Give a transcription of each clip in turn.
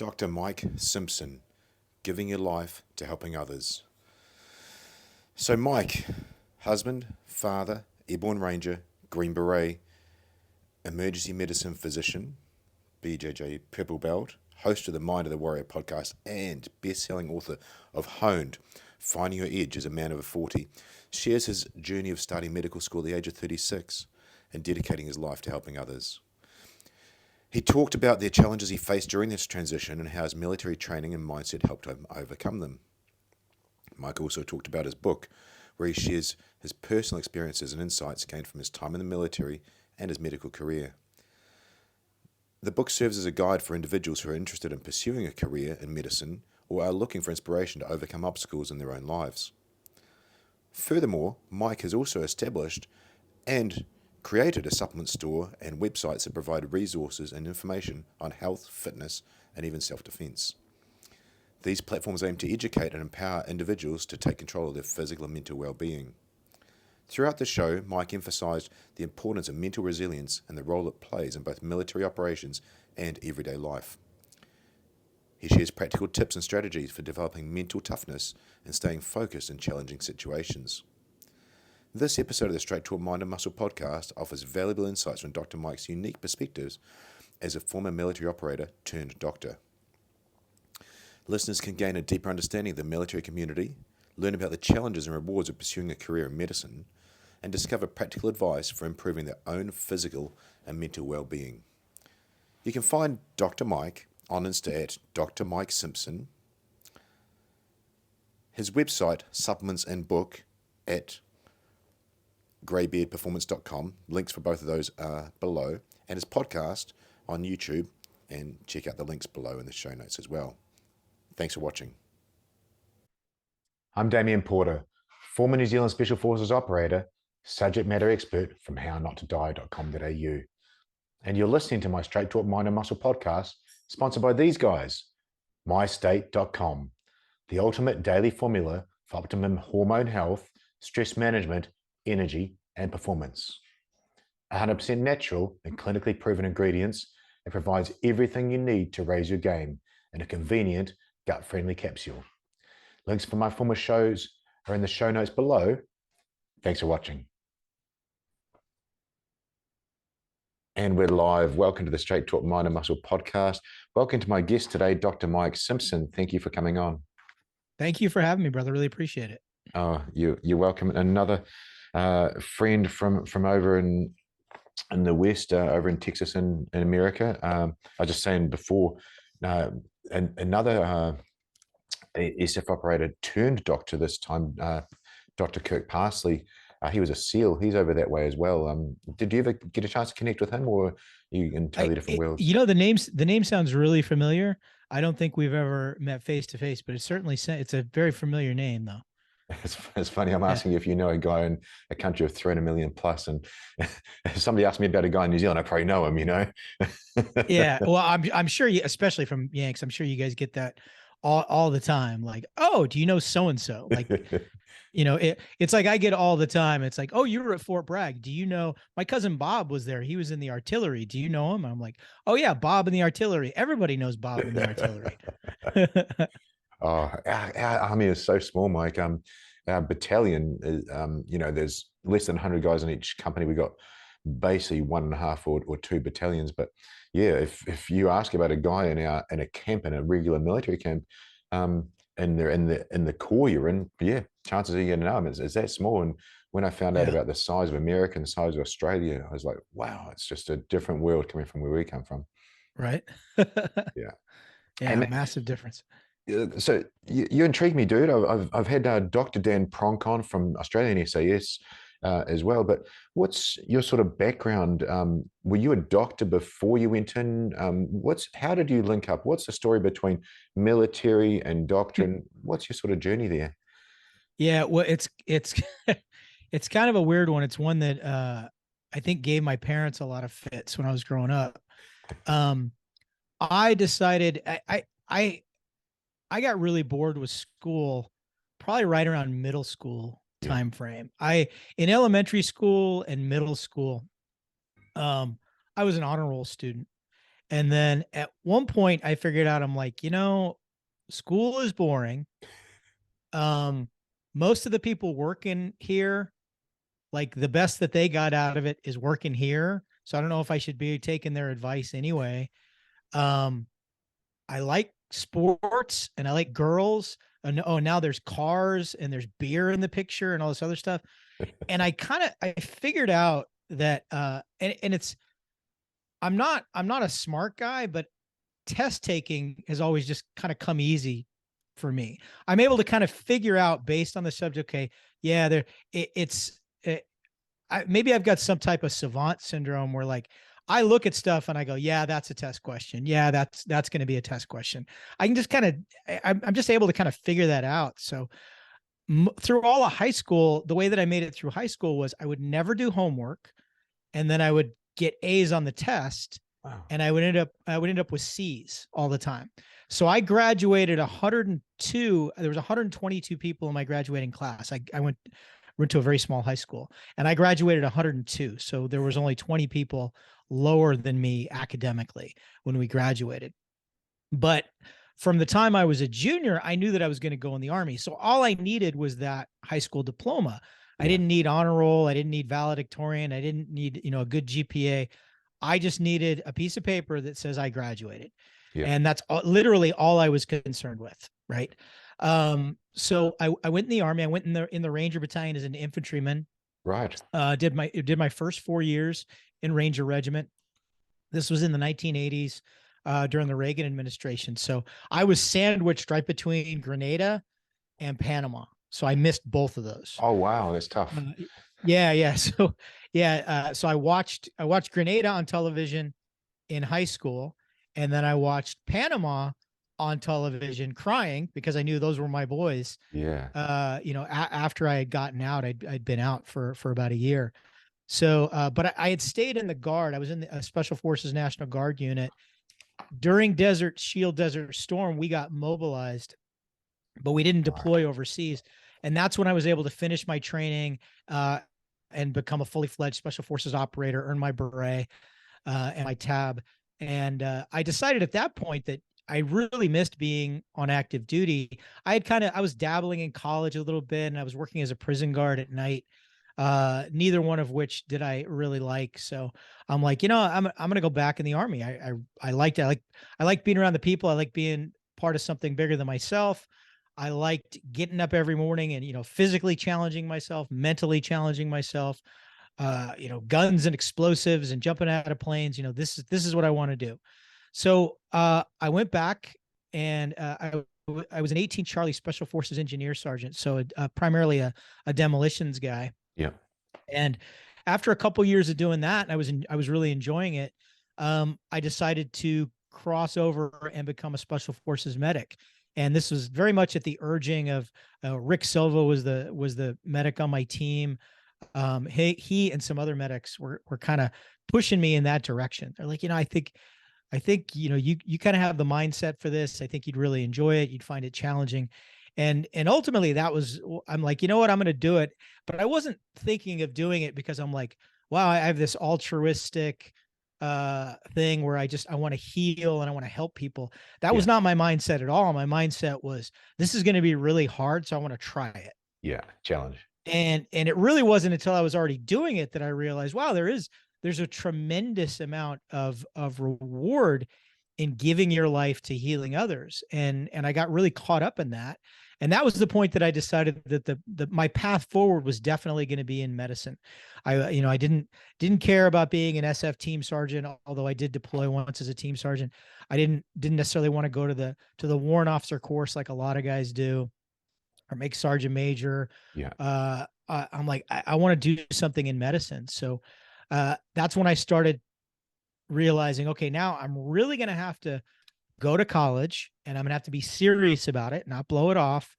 Dr. Mike Simpson, giving your life to helping others. So Mike, husband, father, Airborne Ranger, Green Beret, emergency medicine physician, BJJ Purple Belt, host of the Mind of the Warrior podcast, and best-selling author of Honed, Finding Your Edge as a Man Over 40, shares his journey of starting medical school at the age of 36 and dedicating his life to helping others. He talked about the challenges he faced during this transition and how his military training and mindset helped him overcome them. Mike also talked about his book, where he shares his personal experiences and insights gained from his time in the military and his medical career. The book serves as a guide for individuals who are interested in pursuing a career in medicine or are looking for inspiration to overcome obstacles in their own lives. Furthermore, Mike has also established and created a supplement store and websites that provide resources and information on health, fitness, and even self-defense. These platforms aim to educate and empower individuals to take control of their physical and mental well-being. Throughout the show, Mike emphasized the importance of mental resilience and the role it plays in both military operations and everyday life. He shares practical tips and strategies for developing mental toughness and staying focused in challenging situations. This episode of the Straight Talk Mind and Muscle podcast offers valuable insights from Dr. Mike's unique perspectives as a former military operator turned doctor. Listeners can gain a deeper understanding of the military community, learn about the challenges and rewards of pursuing a career in medicine, and discover practical advice for improving their own physical and mental well-being. You can find Dr. Mike on Insta at Dr. Mike Simpson, his website, supplements and book at greybeardperformance.com. Links for both of those are below, and his podcast on YouTube, and check out the links below in the show notes as well. Thanks for watching. I'm Damien Porter, former New Zealand Special Forces operator, subject matter expert from hownottoDie.com.au. And you're listening to my Straight Talk Mind and Muscle podcast, sponsored by these guys, MyState.com, the ultimate daily formula for optimum hormone health, stress management, energy, and performance. 100% natural and clinically proven ingredients, it provides everything you need to raise your game in a convenient, gut-friendly capsule. Links for my former shows are in the show notes below. Thanks for watching. And we're live. Welcome to the Straight Talk Mind and Muscle podcast. Welcome to my guest today, Dr. Mike Simpson. Thank you for coming on. Thank you for having me, brother. Really appreciate it. Oh, you're welcome. Another friend from over in the West, over in Texas in America. I was just saying before, another SF operator turned doctor this time, Dr. Kirk Parsley. He was a SEAL. He's over that way as well. Did you ever get a chance to connect with him, or are you in totally different worlds? You know, the name sounds really familiar. I don't think we've ever met face to face, but it's a very familiar name, though. It's funny. I'm asking you if you know a guy in a country of 300 million plus, and if somebody asked me about a guy in New Zealand, I probably know him. You know. Yeah. Well, I'm sure you, especially from Yanks, I'm sure you guys get that all the time. Like, oh, do you know so and so? Like, you know, it's like I get all the time. It's like, oh, you were at Fort Bragg. Do you know my cousin Bob was there? He was in the artillery. Do you know him? I'm like, oh yeah, Bob in the artillery. Everybody knows Bob in the artillery. Oh, our army is so small, Mike. Our battalion is, you know, there's less than 100 guys in each company. We got basically 1.5 or 2 battalions. But yeah, if you ask about a guy in a camp, in a regular military camp, and they're in the corps you're in, yeah, chances are you're going to know them. It's that small. And when I found out about the size of America and the size of Australia, I was like, wow, it's just a different world coming from where we come from. Right. Yeah. Yeah. Massive difference. So you intrigue me, dude. I've had Dr. Dan Pronk on from Australian SAS as well. But what's your sort of background? Were you a doctor before you went in? How did you link up? What's the story between military and doctrine? What's your sort of journey there? Yeah, well, it's it's kind of a weird one. It's one that I think gave my parents a lot of fits when I was growing up. I decided I got really bored with school, probably right around middle school time frame. In elementary school and middle school, I was an honor roll student, And then at one point I figured out, I'm like, school is boring. Most of the people working here, like the best that they got out of it is working here. So I don't know if I should be taking their advice anyway. Um, I like sports and I like girls. And oh, now there's cars and there's beer in the picture and all this other stuff. And I figured out that and it's I'm not a smart guy, but test taking has always just kind of come easy for me. I'm able to kind of figure out based on the subject. Okay, yeah, maybe I've got some type of savant syndrome where like I look at stuff and I go, yeah, that's a test question. Yeah, that's going to be a test question. I can just kind of, I'm just able to kind of figure that out. So through all of high school, the way that I made it through high school was I would never do homework, and then I would get A's on the test, Wow. and I would end up with C's all the time. So I graduated 102. There was 122 people in my graduating class. I went to a very small high school, and I graduated 102. So there was only 20 people lower than me academically when we graduated. But from the time I was a junior, I knew that I was going to go in the Army. So all I needed was that high school diploma. I didn't need honor roll. I didn't need valedictorian. I didn't need, a good GPA. I just needed a piece of paper that says I graduated. Yeah. And that's literally all I was concerned with. Right. So I went in the Army. I went in the Ranger Battalion as an infantryman. Right. Did my first 4 years in Ranger Regiment. This was in the 1980s, during the Reagan administration. So I was sandwiched right between Grenada and Panama. So I missed both of those. Oh, wow. That's tough. Yeah. So so I watched Grenada on television in high school, and then I watched Panama on television crying because I knew those were my boys. Yeah. After I had gotten out, I'd been out for about a year. So, but I had stayed in the Guard. I was in the Special Forces National Guard unit. During Desert Storm, we got mobilized, but we didn't deploy overseas. And that's when I was able to finish my training and become a fully fledged Special Forces operator, earn my beret and my tab. And I decided at that point that I really missed being on active duty. I was dabbling in college a little bit, and I was working as a prison guard at night. Neither one of which did I really like. So I'm like, I'm going to go back in the Army. I liked it. I like being around the people. I like being part of something bigger than myself. I liked getting up every morning and, physically challenging myself, mentally challenging myself, guns and explosives and jumping out of planes. This is what I want to do. So, I went back, and, I was an 18 Charlie Special Forces engineer sergeant. So, primarily a demolitions guy. Yeah. And after a couple years of doing that, and I was really enjoying it. I decided to cross over and become a Special Forces medic. And this was very much at the urging of Rick Silva was the medic on my team. He and some other medics were kind of pushing me in that direction. They're like, I think you kind of have the mindset for this. I think you'd really enjoy it. You'd find it challenging. And ultimately I'm like, you know what, I'm going to do it. But I wasn't thinking of doing it because I'm like, wow, I have this altruistic thing where I want to heal and I want to help people. That was not my mindset at all. My mindset was, this is going to be really hard, so I want to try it. Yeah. Challenge. And it really wasn't until I was already doing it that I realized, wow, there's a tremendous amount of reward in giving your life to healing others. And I got really caught up in that. And that was the point that I decided that my path forward was definitely going to be in medicine. I didn't care about being an SF team sergeant, although I did deploy once as a team sergeant. I didn't necessarily want to go to the warrant officer course like a lot of guys do, or make sergeant major. Yeah. I'm like, I want to do something in medicine. So that's when I started realizing, okay, now I'm really going to have to go to college, and I'm going to have to be serious about it, not blow it off.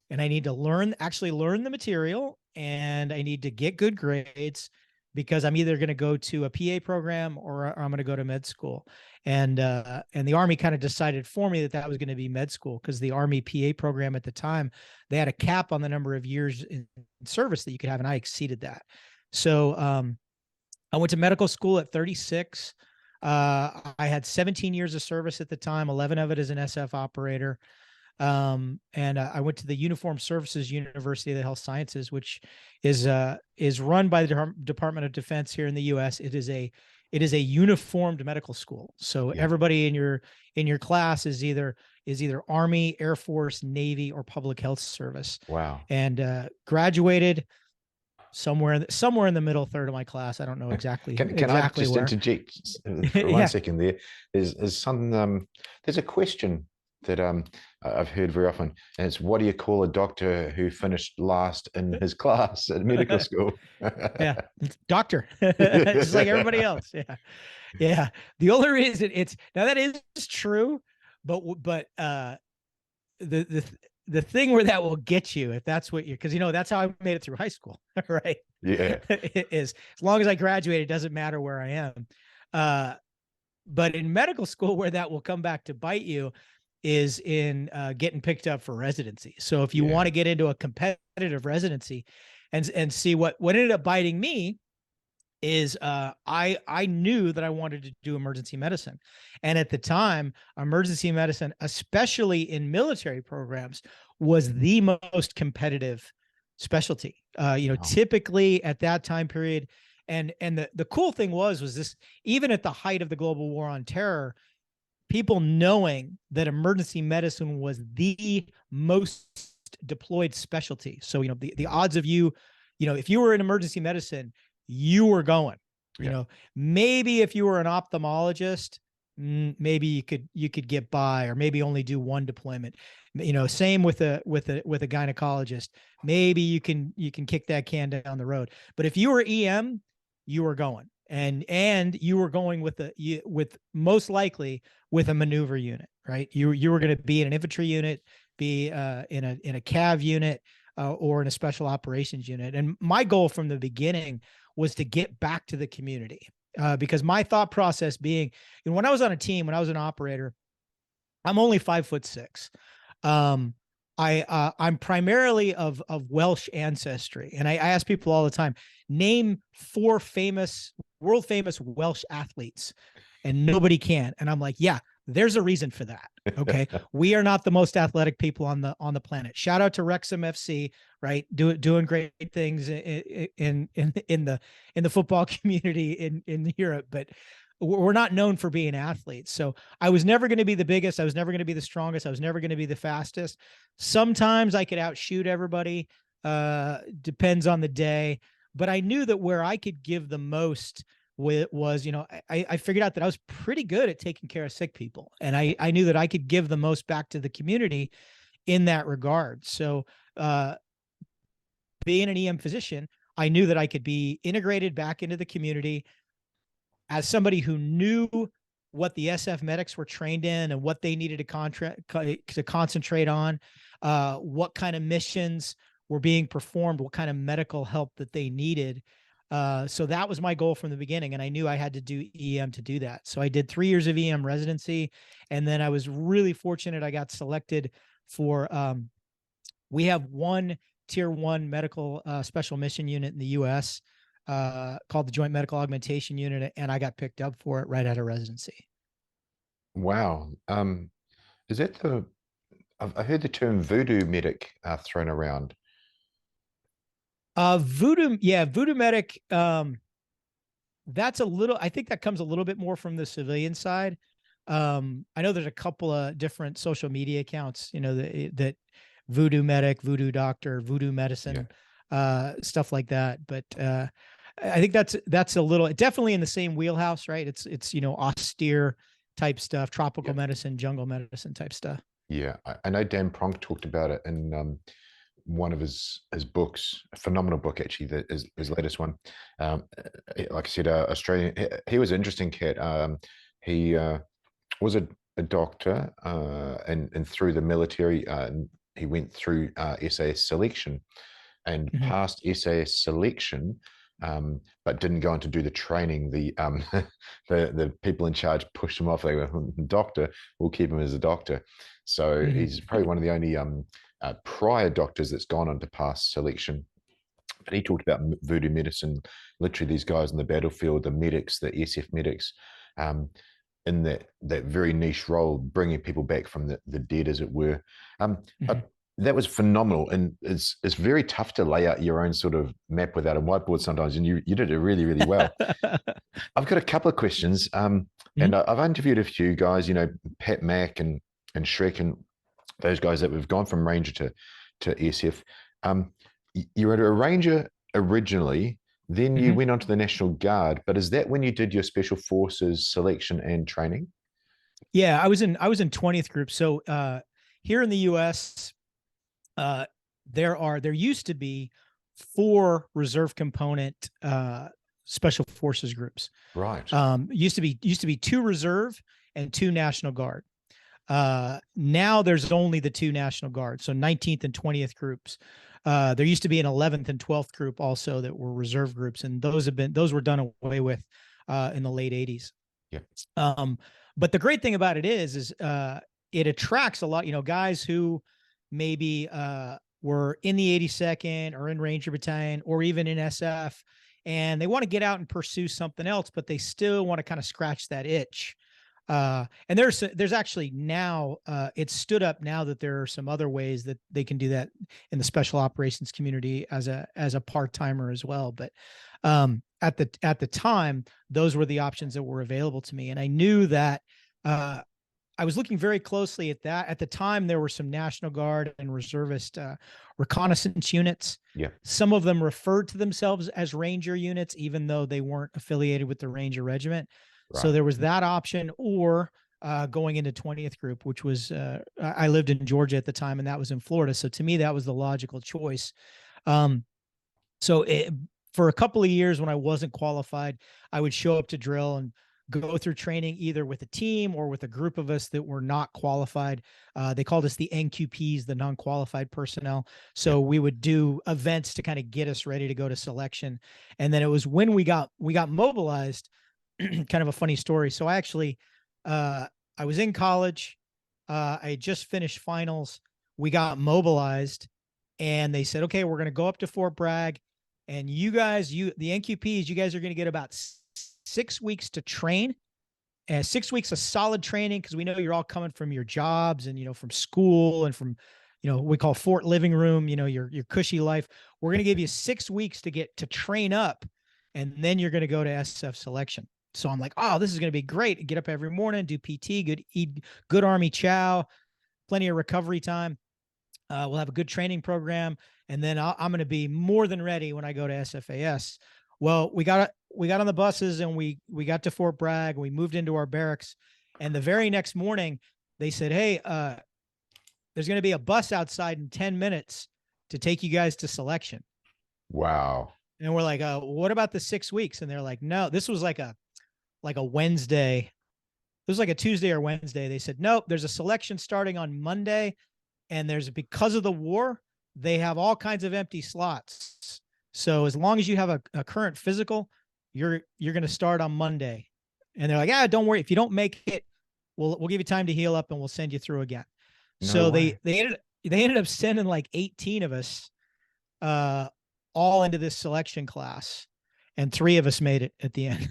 And I need to actually learn the material, and I need to get good grades, because I'm either going to go to a PA program or I'm going to go to med school. And the Army kind of decided for me that was going to be med school, because the Army PA program at the time, they had a cap on the number of years in service that you could have, and I exceeded that. So I went to medical school at 36. I had 17 years of service at the time, 11 of it as an SF operator. And I went to the Uniformed Services University of the Health Sciences, which is run by the Department of Defense here in the U.S. It is a uniformed medical school. So everybody in your class is either Army, Air Force, Navy, or Public Health Service. Wow. And graduated somewhere in the middle third of my class. I don't know exactly. Can I just where. interject for 1 second there? There's some there's a question that I've heard very often, and it's, what do you call a doctor who finished last in his class at medical school? Yeah, it's doctor, just like everybody else. Yeah. The only reason now that is true, but the thing where that will get you, if that's what you're, because that's how I made it through high school, right? Yeah. It is, as long as I graduate, it doesn't matter where I am. But in medical school, where that will come back to bite you is in getting picked up for residency. So if you want to get into a competitive residency, and see what ended up biting me is I knew that I wanted to do emergency medicine. And at the time, emergency medicine, especially in military programs, was the most competitive specialty. Typically at that time period. And the cool thing was this, even at the height of the global war on terror, people knowing that emergency medicine was the most deployed specialty. So, the odds of you, if you were in emergency medicine, you were going, maybe if you were an ophthalmologist, maybe you could get by, or maybe only do one deployment. Same with a gynecologist. Maybe you can kick that can down the road. But if you were EM, you were going, and you were going with most likely with a maneuver unit, right? You were going to be in an infantry unit, be in a CAV unit, or in a special operations unit. And my goal from the beginning was to get back to the community, because my thought process being, when I was on a team, when I was an operator, I'm only 5'6". I'm primarily of Welsh ancestry, and I ask people all the time, name 4 world famous Welsh athletes, and nobody can. And I'm like, yeah, there's a reason for that. Okay. We are not the most athletic people on the planet. Shout out to Wrexham FC, right? Doing great things in the football community in Europe, but we're not known for being athletes. So I was never going to be the biggest. I was never going to be the strongest. I was never going to be the fastest. Sometimes I could outshoot everybody. Depends on the day, but I knew that where I could give the most was, I figured out that I was pretty good at taking care of sick people. And I knew that I could give the most back to the community in that regard. So being an EM physician, I knew that I could be integrated back into the community as somebody who knew what the SF medics were trained in and what they needed to concentrate on, what kind of missions were being performed, what kind of medical help that they needed. So that was my goal from the beginning. And I knew I had to do EM to do that. So I did 3 years of EM residency. And then I was really fortunate. I got selected for, we have one tier 1 medical special mission unit in the US called the Joint Medical Augmentation Unit. And I got picked up for it right out of residency. Wow. Is that I heard the term voodoo medic thrown around. Voodoo medic. That's I think that comes a little bit more from the civilian side. I know there's a couple of different social media accounts, that voodoo medic, voodoo doctor, voodoo medicine, stuff like that. But I think that's a little, definitely in the same wheelhouse, right? It's austere type stuff, tropical medicine, jungle medicine type stuff. Yeah, I know Dan Pronk talked about it in one of his books, a phenomenal book actually, that is his latest one. Like I said, Australian. He was an interesting cat. He was a doctor, and through the military, he went through SAS selection, and passed SAS selection. But didn't go on to do the training. The people in charge pushed him off. They were, doctor, we'll keep him as a doctor. So he's probably one of the only prior doctors that's gone on to pass selection. But he talked about voodoo medicine, literally these guys in the battlefield, the medics, the SF medics, in that very niche role, bringing people back from the dead, as it were. That was phenomenal, and it's very tough to lay out your own sort of map without a whiteboard sometimes, and you did it really, really well. I've got a couple of questions, and I've interviewed a few guys, Pat Mack and Shrek and those guys that have gone from Ranger to SF. You were a Ranger originally, then you went on to the National Guard, but is that when you did your Special Forces selection and training? Yeah, I was in 20th Group. So here in the U.S., there used to be 4 reserve component Special Forces groups. Right. Used to be 2 reserve and 2 National Guard. Now there's only the 2 National Guard, so 19th and 20th groups. There used to be an 11th and 12th group also that were reserve groups, and those were done away with in the late 80s. Yeah. But the great thing about it is it attracts a lot, guys who maybe were in the 82nd or in Ranger Battalion or even in SF, and they want to get out and pursue something else, but they still want to kind of scratch that itch. And there's actually now it's stood up now that there are some other ways that they can do that in the special operations community as a part-timer as well. But at the time, those were the options that were available to me. And I knew that I was looking very closely at that. At the time, there were some National Guard and reservist reconnaissance units. Yeah. Some of them referred to themselves as Ranger units, even though they weren't affiliated with the Ranger Regiment. Right. So there was that option, or going into 20th Group, which was, I lived in Georgia at the time, and that was in Florida. So to me, that was the logical choice. For a couple of years when I wasn't qualified, I would show up to drill and go through training either with a team or with a group of us that were not qualified. They called us the NQPs, the non-qualified personnel. So we would do events to kind of get us ready to go to selection. And then it was when we got mobilized, kind of a funny story. So I actually, I was in college. I had just finished finals. We got mobilized and they said, okay, we're going to go up to Fort Bragg, and the NQPs, you guys are going to get about 6 weeks to train, and 6 weeks of solid training, because we know you're all coming from your jobs and from school and from we call Fort Living Room, your cushy life. We're going to give you 6 weeks to train up, and then you're going to go to SF selection. So I'm like, oh, this is going to be great. Get up every morning, do PT, eat good Army chow, plenty of recovery time. We'll have a good training program, and then I'm going to be more than ready when I go to SFAS. Well, we got on the buses and we got to Fort Bragg. We moved into our barracks, and the very next morning they said, hey, there's going to be a bus outside in 10 minutes to take you guys to selection. Wow. And we're like, what about the 6 weeks? And they're like, no, this was like a Wednesday. It was like a Tuesday or Wednesday. They said, nope, there's a selection starting on Monday, and because of the war, they have all kinds of empty slots. So as long as you have a current physical, you're going to start on Monday. And they're like, don't worry. If you don't make it, we'll give you time to heal up and we'll send you through again. No so way. they ended up sending like 18 of us all into this selection class, and 3 of us made it at the end.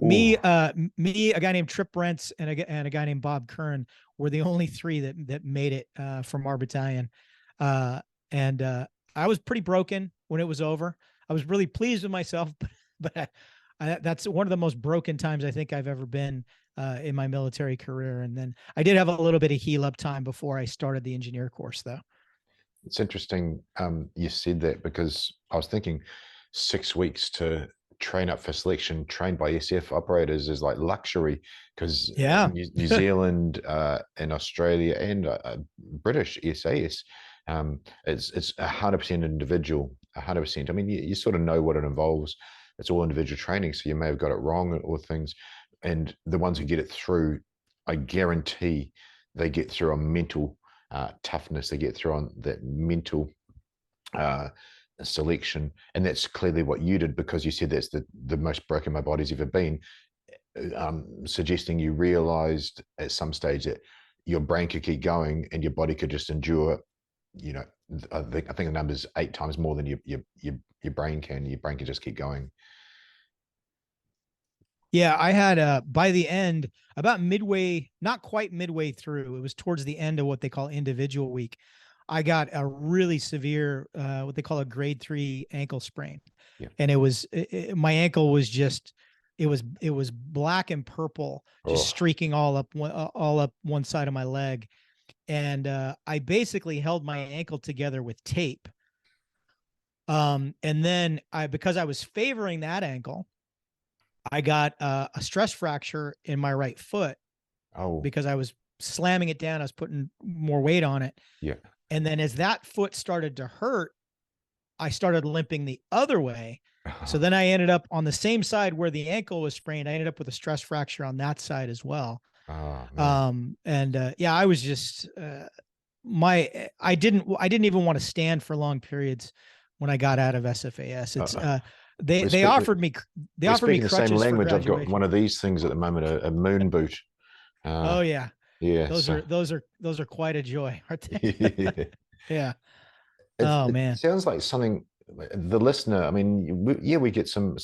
me, a guy named Trip Brents, and a guy named Bob Kern were the only 3 that made it from our battalion. And I was pretty broken when it was over. I was really pleased with myself, but that's one of the most broken times I think I've ever been in my military career. And then I did have a little bit of heal up time before I started the engineer course, though. It's interesting you said that, because I was thinking 6 weeks to train up for selection, trained by SF operators, is like luxury, because New Zealand and Australia and British SAS, it's 100% individual, 100%. I mean, you sort of know what it involves. It's all individual training, so you may have got it wrong or things. And the ones who get it through, I guarantee they get through on mental toughness. They get through on that mental selection, and that's clearly what you did, because you said that's the most broken my body's ever been, suggesting you realized at some stage that your brain could keep going and your body could just endure. I think the number's 8 times more than your brain can. Your brain can just keep going. Yeah, I had by the end, about midway, not quite midway through, it was towards the end of what they call individual week. I got a really severe, what they call a grade 3 ankle sprain. Yeah. And it was, my ankle was just, it was black and purple, just Oh, streaking all up one side of my leg. And I basically held my ankle together with tape. And then because I was favoring that ankle, I got a stress fracture in my right foot oh, because I was slamming it down. I was putting more weight on it. yeah. And then as that foot started to hurt, I started limping the other way. So then I ended up on the same side where the ankle was sprained. I ended up with a stress fracture on that side as well. Oh, man. Yeah, I was just I didn't even want to stand for long periods when I got out of SFAS. It's We're they speaking- offered me they We're offered me speaking the same crutches for language. I've got graduation. one of these things at the moment, a moon boot. Oh yeah, Yeah. those so- are quite a joy, aren't they? yeah. Yeah. It Man. sounds like something the listener. I mean, we get some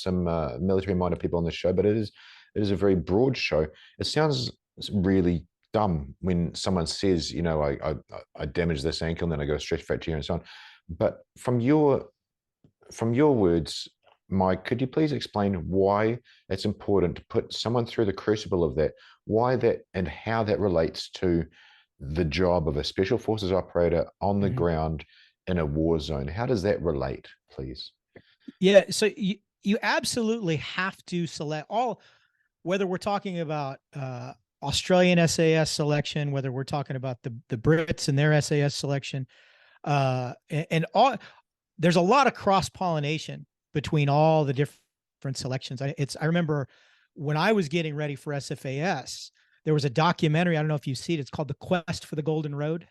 military-minded people on the show, but it is a very broad show. It sounds really dumb when someone says, you know, I damaged this ankle and then I got a stress fracture and so on. But from your words, Mike, could you please explain why it's important to put someone through the crucible of that, why that, and how that relates to the job of a special forces operator on the Mhm. ground in a war zone? How does that relate, please? Yeah, so you absolutely have to select all, whether we're talking about Australian SAS selection, whether we're talking about the Brits and their SAS selection, and all, there's a lot of cross pollination between all the different selections. I remember when I was getting ready for SFAS, there was a documentary. I don't know if you see it. It's called The Quest for the Golden Road.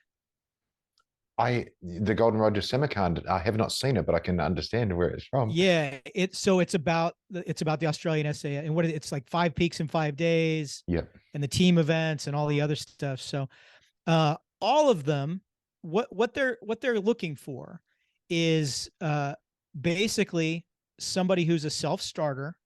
The Golden Road to Samarkand, I have not seen it, but I can understand where it's from. Yeah, it's about the Australian SAS, and it's like 5 peaks in 5 days, Yeah. and the team events and all the other stuff. So all of them, what they're looking for is basically somebody who's a self-starter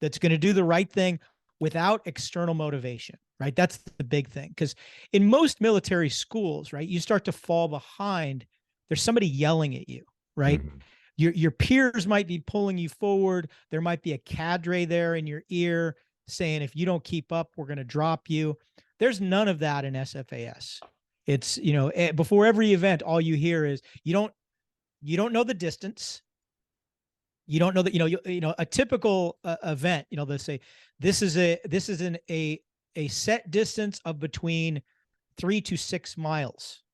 that's going to do the right thing without external motivation, right? That's the big thing. Because in most military schools, right, you start to fall behind. There's somebody yelling at you, right? Mhm. Your peers might be pulling you forward. There might be a cadre there in your ear saying, if you don't keep up, we're going to drop you. There's none of that in SFAS. It's, before every event, all you hear is you don't know the distance. You don't know that, a typical event, they say this is a set distance of between 3 to 6 miles.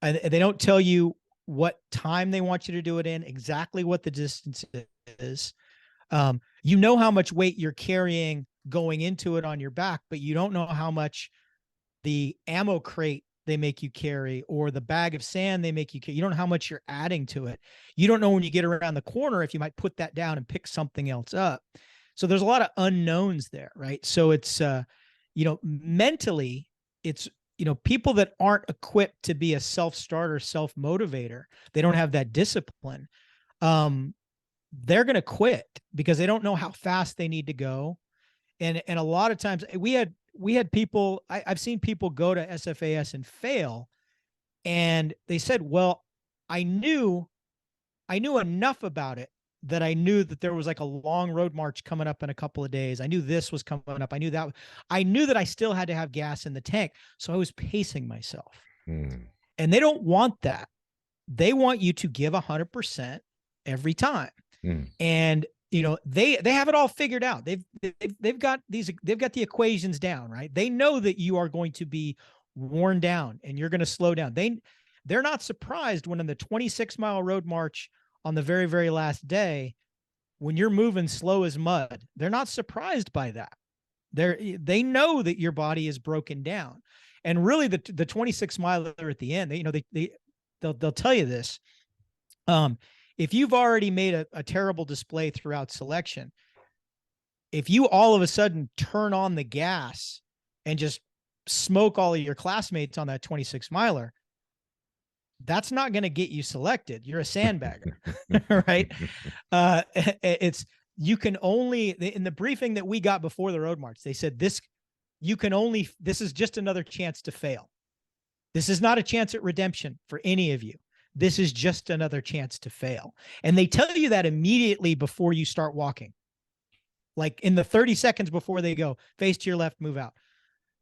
And they don't tell you what time they want you to do it in, exactly what the distance is. You know how much weight you're carrying going into it on your back, but you don't know how much the ammo crate they make you carry or the bag of sand they make you carry. You don't know how much you're adding to it. You don't know when you get around the corner if you might put that down and pick something else up. So there's a lot of unknowns there, right? So it's mentally, it's people that aren't equipped to be a self-starter, self-motivator, they don't have that discipline. They're going to quit because they don't know how fast they need to go. And a lot of times we had people, I've seen people go to SFAS and fail. And they said, well, I knew enough about it that I knew that there was like a long road march coming up in a couple of days. I knew this was coming up. I knew that I still had to have gas in the tank. So I was pacing myself. And they don't want that. They want you to give 100% every time. And they have it all figured out. They've got the equations down, right? They know that you are going to be worn down and you're going to slow down. They're not surprised when in the 26-mile road march on the very, very last day, when you're moving slow as mud, they're not surprised by that. They know that your body is broken down. And really the 26-miler at the end, they'll tell you this. If you've already made a terrible display throughout selection, if you all of a sudden turn on the gas and just smoke all of your classmates on that 26-miler, that's not going to get you selected. You're a sandbagger, right? you can only, in the briefing that we got before the road march, they said this is just another chance to fail. This is not a chance at redemption for any of you. This is just another chance to fail. And they tell you that immediately before you start walking. Like in the 30 seconds before they go, face to your left, move out.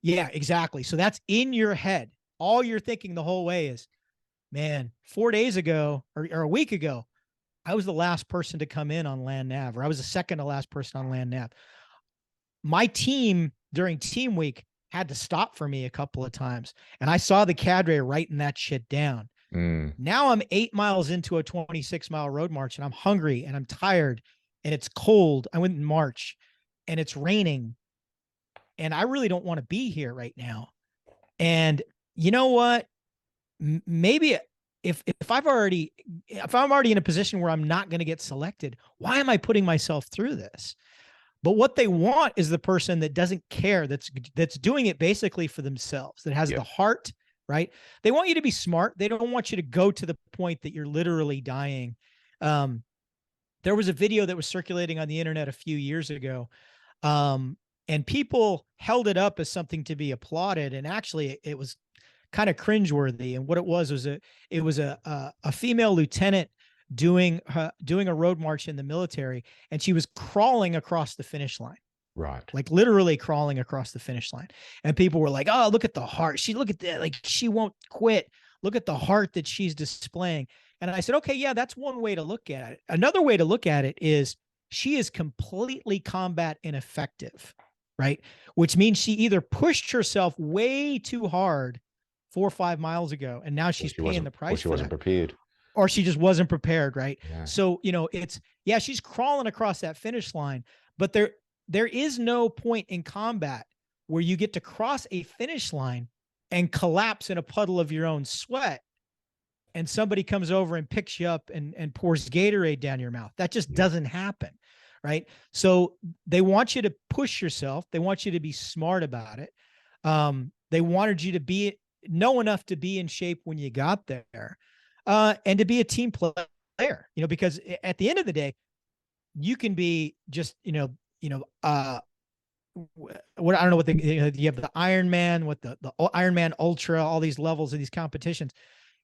Yeah, exactly. So that's in your head. All you're thinking the whole way is, man, 4 days ago or a week ago, I was the last person to come in on land nav, or I was the second to last person on land nav. My team during team week had to stop for me a couple of times. And I saw the cadre writing that shit down. Now I'm 8 miles into a 26-mile road march, and I'm hungry and I'm tired and it's cold. I went in March and it's raining and I really don't want to be here right now. And you know what? Maybe if I'm already in a position where I'm not going to get selected, why am I putting myself through this? But what they want is the person that doesn't care, that's doing it basically for themselves, that has the heart, right? They want you to be smart. They don't want you to go to the point that you're literally dying. There was a video that was circulating on the internet a few years ago, and people held it up as something to be applauded. And actually it was kind of cringeworthy. And what it was a female lieutenant doing a road march in the military, and she was crawling across the finish line. Right. Like literally crawling across the finish line. And people were like, oh, look at the heart. Look at that. Like, she won't quit. Look at the heart that she's displaying. And I said, okay, yeah, that's one way to look at it. Another way to look at it is she is completely combat ineffective, right? Which means she either pushed herself way too hard 4 or 5 miles ago, and now she's paying the price. Or she wasn't prepared. Or she just wasn't prepared, right? Yeah. So, she's crawling across that finish line, but there is no point in combat where you get to cross a finish line and collapse in a puddle of your own sweat, and somebody comes over and picks you up and pours Gatorade down your mouth. That just doesn't happen, right? So they want you to push yourself. They want you to be smart about it. They wanted you to know enough to be in shape when you got there, and to be a team player, because at the end of the day, you can be just, what, I don't know what you have the Iron Man, what the Iron Man Ultra, all these levels of these competitions.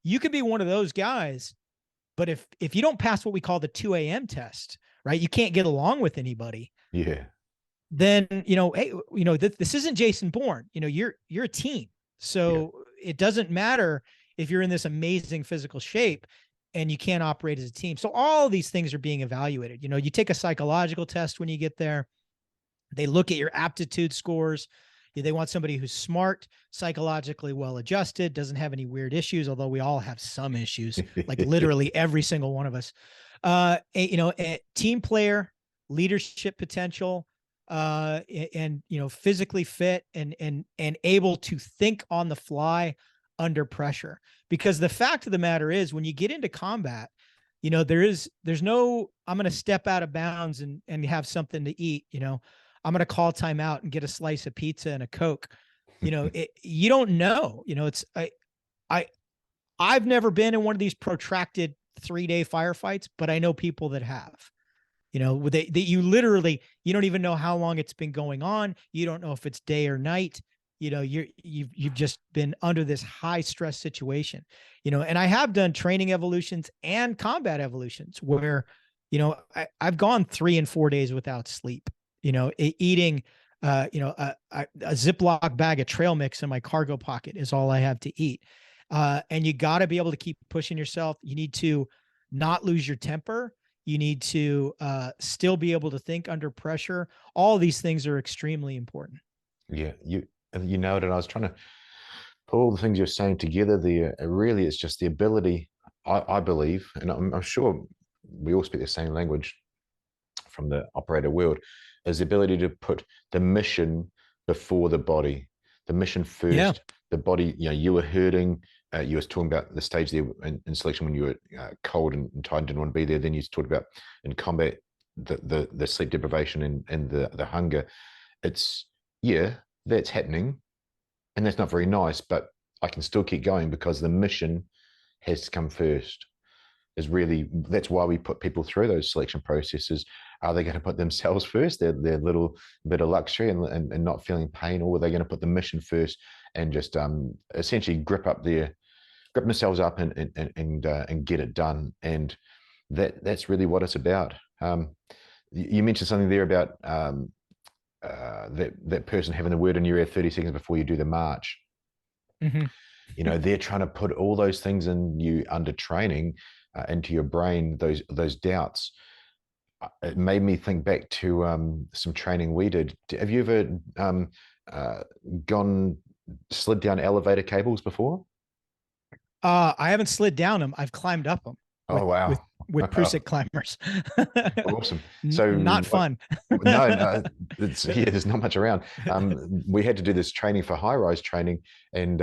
You could be one of those guys, but if you don't pass what we call the 2 a.m. test, right, you can't get along with anybody. Yeah. Then, hey, this isn't Jason Bourne. You're a team. So it doesn't matter if you're in this amazing physical shape and you can't operate as a team. So all these things are being evaluated. You take a psychological test when you get there. They look at your aptitude scores. They want somebody who's smart, psychologically well-adjusted, doesn't have any weird issues, although we all have some issues, like literally every single one of us. A team player, leadership potential, and physically fit and able to think on the fly under pressure. Because the fact of the matter is, when you get into combat, there's no, I'm going to step out of bounds and have something to eat. I'm going to call timeout and get a slice of pizza and a Coke. You don't know, I've never been in one of these protracted 3-day firefights, but I know people that have. You don't even know how long it's been going on. You don't know if it's day or night. You've just been under this high stress situation, and I have done training evolutions and combat evolutions where, I've gone 3 and 4 days without sleep, eating, a Ziploc bag of trail mix in my cargo pocket is all I have to eat. And you got to be able to keep pushing yourself. You need to not lose your temper. You need to still be able to think under pressure. All these things are extremely important. Yeah, you know it. And I was trying to put all the things you're saying together there. Really, it's just the ability, I believe, and I'm sure we all speak the same language from the operator world, is the ability to put the mission before the body, the mission first. Yeah. The body, you were hurting. You were talking about the stage there in selection when you were cold and tired and didn't want to be there. Then you talked about in combat the sleep deprivation and the hunger. It's, that's happening, and that's not very nice, but I can still keep going because the mission has to come first. is really, that's why we put people through those selection processes. Are they going to put themselves first, their little bit of luxury and not feeling pain, or are they going to put the mission first and just essentially grip themselves up and get it done? And that's really what it's about. You mentioned something there about that person having the word in your ear 30 seconds before you do the march. Mm-hmm. You know, they're trying to put all those things in you under training into your brain, those doubts. It made me think back to some training we did. Have you ever slid down elevator cables before? I haven't slid down them. I've climbed up them. Oh, wow. With Prusik climbers. Awesome. So not fun. No, there's not much around. We had to do this training for high-rise training, and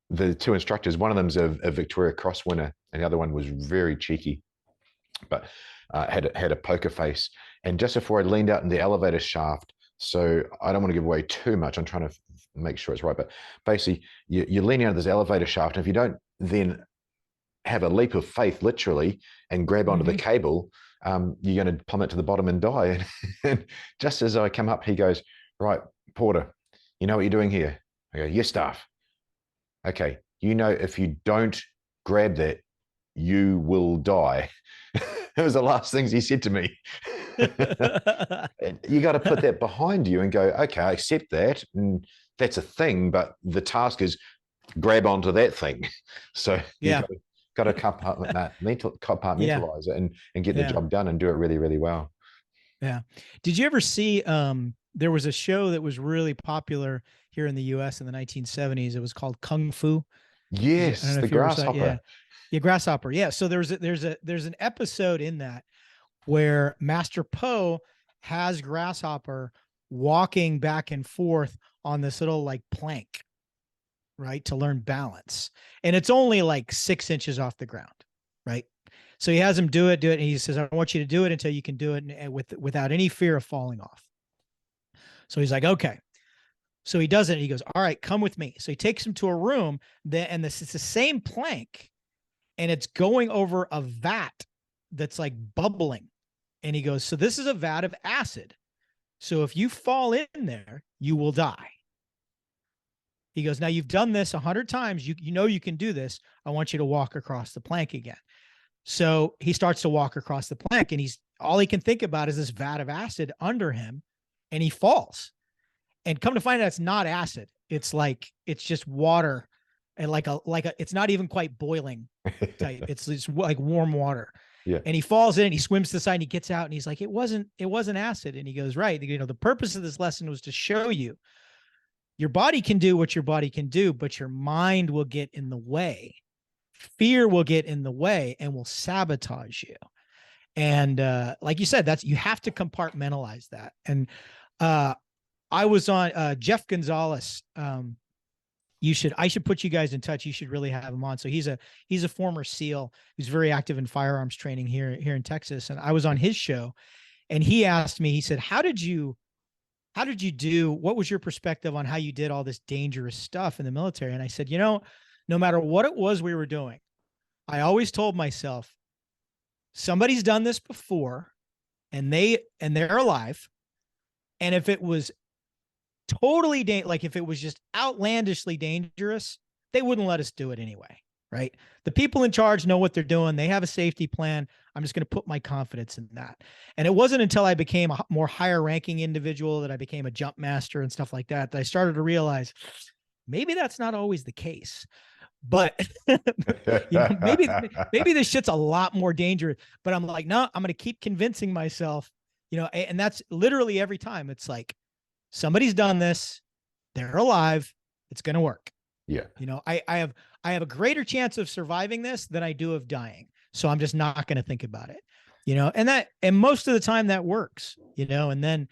the two instructors, one of them's a Victoria Cross winner, and the other one was very cheeky, but had a poker face. And just before I leaned out in the elevator shaft, so I don't want to give away too much, I'm trying to make sure it's right, but basically you're leaning out of this elevator shaft, and if you don't then have a leap of faith, literally, and grab onto the cable, you're going to plummet to the bottom and die. And just as I come up, he goes, "Right, Porter, you know what you're doing here?" I go, "Yes, staff." "Okay, you know if you don't grab that, you will die." It was the last things he said to me. You got to put that behind you and go, "Okay, I accept that, and that's a thing, but the task is grab onto that thing." So yeah, got to compartmentalize it and get the job done and do it really, really well. Yeah. Did you ever see, there was a show that was really popular here in the US in the 1970s. It was called Kung Fu. Yes, the Grasshopper. Yeah, Grasshopper. Yeah. So there's an episode in that where Master Po has Grasshopper walking back and forth on this little like plank, right, to learn balance. And it's only like 6 inches off the ground, right? So he has him do it. And he says, "I want you to do it until you can do it without any fear of falling off." So he's like, "Okay." So he does it. And he goes, "All right, come with me." So he takes him to a room and it's the same plank, and it's going over a vat that's like bubbling. And he goes, "So this is a vat of acid. So if you fall in there, you will die." He goes, "Now you've done this 100 times. You know you can do this. I want you to walk across the plank again." So he starts to walk across the plank, and all he can think about is this vat of acid under him, and he falls. And come to find out, it's not acid. It's just water, and it's not even quite boiling type. It's like warm water. Yeah. And he falls in, and he swims to the side, and he gets out, and he's like, it wasn't acid. And he goes, "Right. You know, the purpose of this lesson was to show you your body can do what your body can do, but your mind will get in the way. Fear will get in the way and will sabotage you." And like you said, you have to compartmentalize that. And I was on Jeff Gonzalez. I should put you guys in touch. You should really have him on. So he's a former SEAL who's very active in firearms training here in Texas. And I was on his show, and he asked me, he said, how did you do, what was your perspective on how you did all this dangerous stuff in the military? And I said, no matter what it was we were doing, I always told myself, somebody's done this before and they're alive. And if it was totally if it was just outlandishly dangerous, they wouldn't let us do it anyway. Right. The people in charge know what they're doing. They have a safety plan. I'm just going to put my confidence in that. And it wasn't until I became a more higher ranking individual, that I became a jump master and stuff like that I started to realize maybe that's not always the case. But maybe this shit's a lot more dangerous. But I'm like, no, I'm going to keep convincing myself, and that's literally every time. It's like, somebody's done this, they're alive, it's going to work. Yeah. I have a greater chance of surviving this than I do of dying. So I'm just not going to think about it, and most of the time that works, and then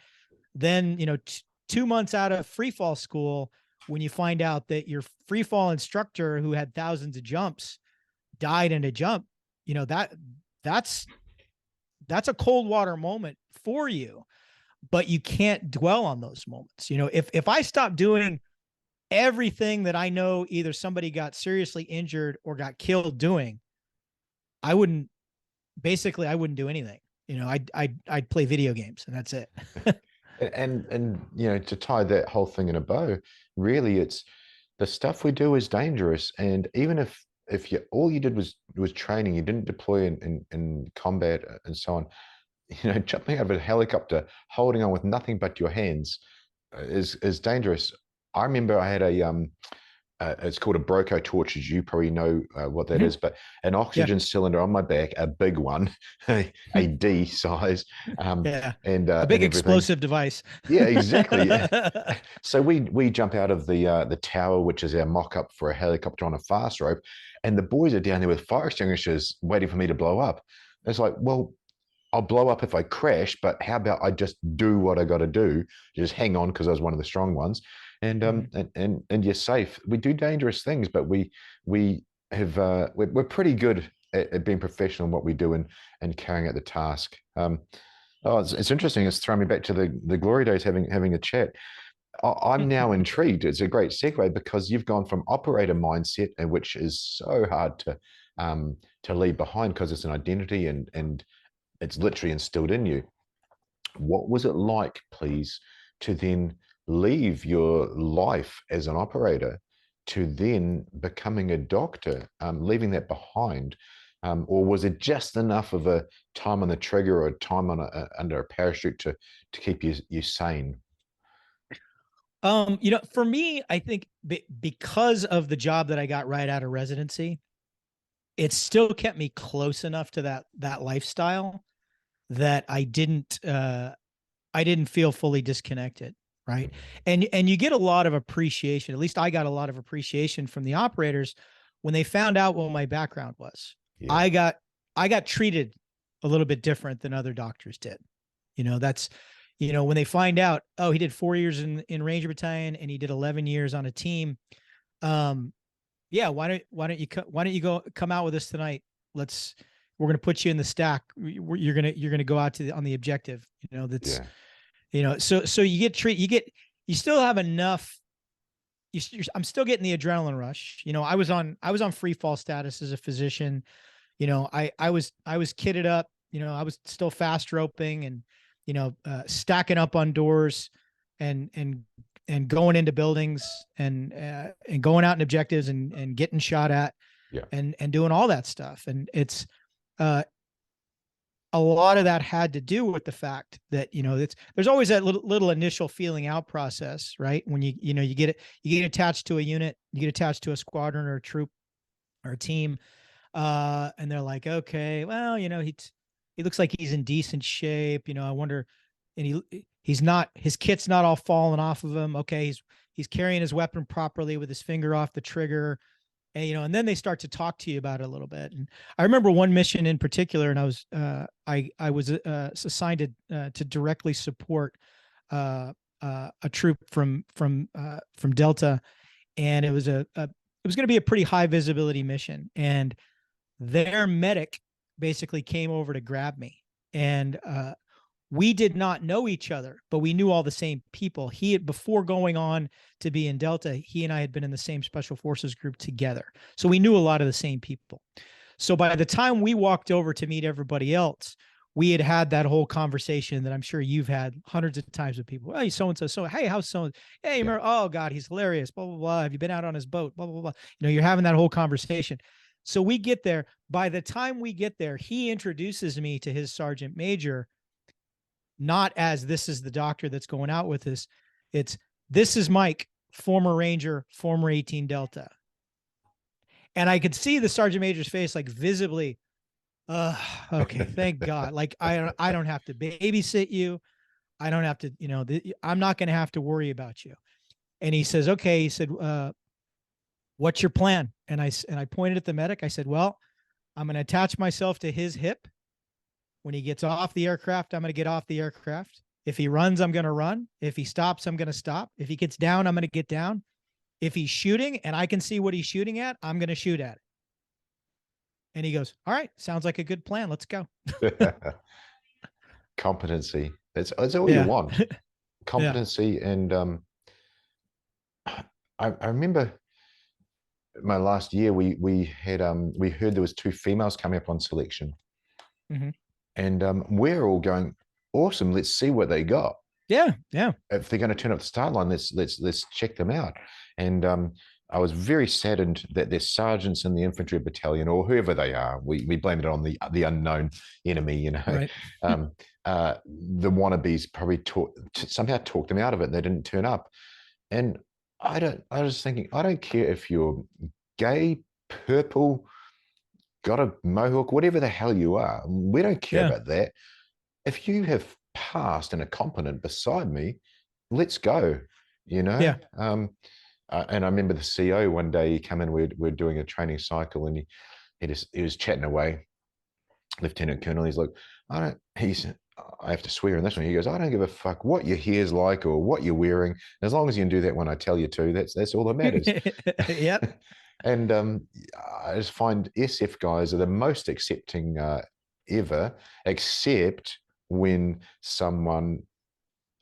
2 months out of free fall school, when you find out that your free fall instructor who had thousands of jumps died in a jump, that's a cold water moment for you, but you can't dwell on those moments. If I stop doing everything that I know either somebody got seriously injured or got killed doing, I wouldn't I wouldn't do anything. I'd play video games and that's it. And to tie that whole thing in a bow, really, it's the stuff we do is dangerous. And even if you all you did was training, you didn't deploy in combat and so on, jumping out of a helicopter, holding on with nothing but your hands, is dangerous. I remember I had it's called a Broco torch, as you probably know what that is, but an oxygen cylinder on my back, a big one, a D size, Yeah. and A big and explosive device. Yeah, exactly. So we jump out of the tower, which is our mock-up for a helicopter on a fast rope, and the boys are down there with fire extinguishers waiting for me to blow up. It's like, well, I'll blow up if I crash, but how about I just do what I got to do, just hang on because I was one of the strong ones, and and you're safe. We do dangerous things, but we have we're pretty good at being professional in what we do and carrying out the task. Oh, it's interesting. It's thrown me back to the glory days having a chat. I'm now intrigued. It's a great segue because you've gone from operator mindset, and which is so hard to leave behind because it's an identity and it's literally instilled in you. What was it like, please, to then leave your life as an operator to then becoming a doctor, leaving that behind? Or was it just enough of a time on the trigger or a time on under a parachute to keep you sane? For me, I think because of the job that I got right out of residency, it still kept me close enough to that lifestyle that I didn't feel fully disconnected. Right. And you get a lot of appreciation. At least I got a lot of appreciation from the operators when they found out what my background was. Yeah. I got treated a little bit different than other doctors did. That's, when they find out, oh, he did 4 years in Ranger Battalion and he did 11 years on a team. Yeah. Why don't you come out with us tonight? We're going to put you in the stack. You're going to go out on the objective, that's, so you still have enough. I'm still getting the adrenaline rush. I was on free fall status as a physician. I was kitted up, I was still fast roping and, stacking up on doors and going into buildings and going out in objectives and getting shot at and doing all that stuff. And it's, a lot of that had to do with the fact that, there's always that little initial feeling out process, right? When you get attached to a unit, you get attached to a squadron or a troop or a team. And they're like, okay, well, he looks like he's in decent shape. I wonder, and his kit's not all falling off of him. Okay. He's carrying his weapon properly with his finger off the trigger. And, and then they start to talk to you about it a little bit. And I remember one mission in particular, and I was assigned to directly support a troop from Delta, and it was going to be a pretty high visibility mission. And their medic basically came over to grab me, and we did not know each other, but we knew all the same people. Before going on to be in Delta, he and I had been in the same special forces group together. So we knew a lot of the same people. So by the time we walked over to meet everybody else, we had that whole conversation that I'm sure you've had hundreds of times with people. Hey, so-and-so, hey, how's so-and-so? Hey, remember, oh God, he's hilarious, blah, blah, blah. Have you been out on his boat? Blah, blah, blah. You're having that whole conversation. So we get there. By the time we get there, he introduces me to his sergeant major, not as this is the doctor that's going out with us. This is Mike, former Ranger, former 18 Delta. And I could see the sergeant major's face, like visibly, okay, thank God. Like I don't have to babysit you. I don't have to, I'm not going to have to worry about you. And he says, okay. He said, what's your plan? And I pointed at the medic. I said, well, I'm going to attach myself to his hip. When he gets off the aircraft, I'm going to get off the aircraft. If he runs, I'm going to run. If he stops, I'm going to stop. If he gets down, I'm going to get down. If he's shooting and I can see what he's shooting at, I'm going to shoot at it. And he goes, all right, sounds like a good plan. Let's go. Competency. That's all you want. Competency. And I remember my last year, we heard there was 2 females coming up on selection, and we're all going, awesome. Let's see what they got. Yeah, yeah. If they're going to turn up the start line, let's check them out. And I was very saddened that their sergeants in the infantry battalion, or whoever they are, we blame it on the unknown enemy, you know. Right. The wannabes probably somehow talked them out of it. They didn't turn up, and I was thinking, I don't care if you're gay, purple, got a mohawk, whatever the hell you are. We don't care about that. If you have passed and are competent beside me, let's go, you know? Yeah. And I remember the CO one day, he came in, we're doing a training cycle, and he was chatting away, Lieutenant Colonel. He's like, I have to swear in this one. He goes, I don't give a fuck what your hair's like or what you're wearing. As long as you can do that when I tell you to, that's all that matters. Yep. And I just find SF guys are the most accepting ever, except when someone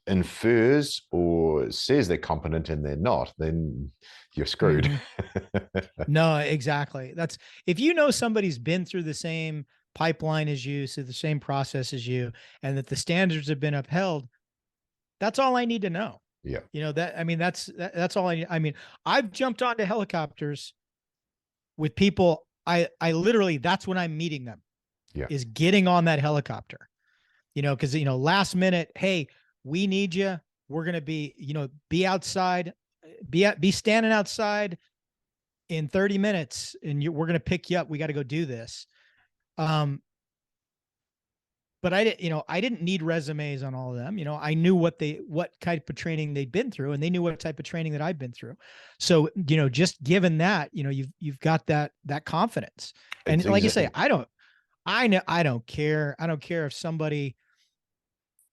infers or says they're competent and they're not, then you're screwed. No, exactly. That's, if you know somebody's been through the same pipeline as you, so the same process as you, and that the standards have been upheld, that's all I need to know. Yeah. You know, that's all I need. I mean, I've jumped onto helicopters with people. I literally, that's when I'm meeting them. Yeah. Is getting on that helicopter, you know, cause last minute, hey, we need you. We're going to be, be outside, be standing outside in 30 minutes and we're going to pick you up. We got to go do this. But I didn't need resumes on all of them. I knew what type of training they'd been through, and they knew what type of training that I'd been through. So, just given that, you've got that confidence. And like you say, I don't care. I don't care if somebody,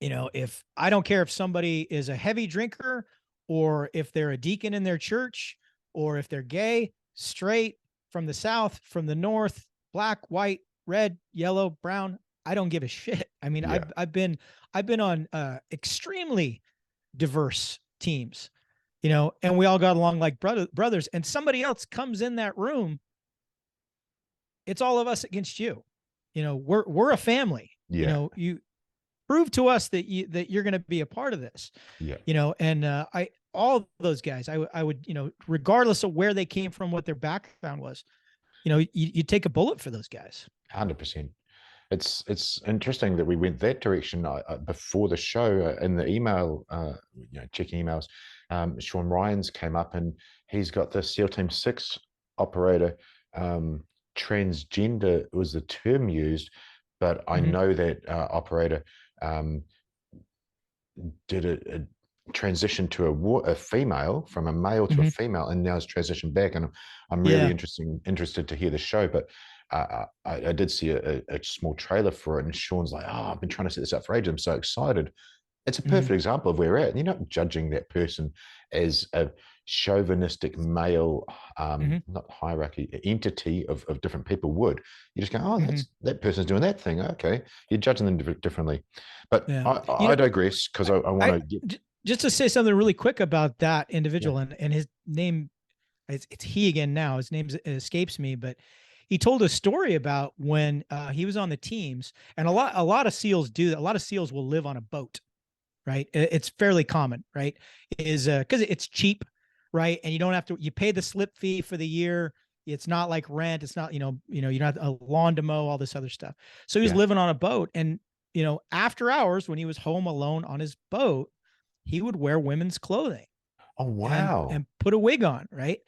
I don't care if somebody is a heavy drinker, or if they're a deacon in their church, or if they're gay, straight, from the South, from the North, black, white, red, yellow, brown. I don't give a shit. I mean, yeah. I've been on extremely diverse teams, and we all got along like brothers, and somebody else comes in that room. It's all of us against you. We're a family. Yeah. You prove to us that you're going to be a part of this. Yeah. And all those guys, I would, regardless of where they came from, what their background was, you take a bullet for those guys. 100%. It's interesting that we went that direction before the show. In the email, checking emails, Sean Ryans came up, and he's got the SEAL Team 6 operator. Transgender was the term used, but I know that operator did a transition to a female, from a male to a female, and now has transitioned back. And I'm really interested to hear the show. But I did see a small trailer for it, and Sean's like, "Oh, I've been trying to set this up for ages. I'm so excited." It's a perfect example of where we're at. You're not judging that person as a chauvinistic male, not hierarchy, entity of different people would. You just go, "Oh, that person's doing that thing." Okay, you're judging them differently. But I digress, because I want to get. Just to say something really quick about that individual, and his name, it's he again now. His name escapes me, but he told a story about when he was on the teams, and a lot of SEALs do that. A lot of SEALs will live on a boat, right? It's fairly common, right? Is because it's cheap, right? And you don't have to. You pay the slip fee for the year. It's not like rent. It's not you don't have a lawn to mow, all this other stuff. So he was living on a boat, and after hours, when he was home alone on his boat, he would wear women's clothing. Oh wow! And put a wig on, right?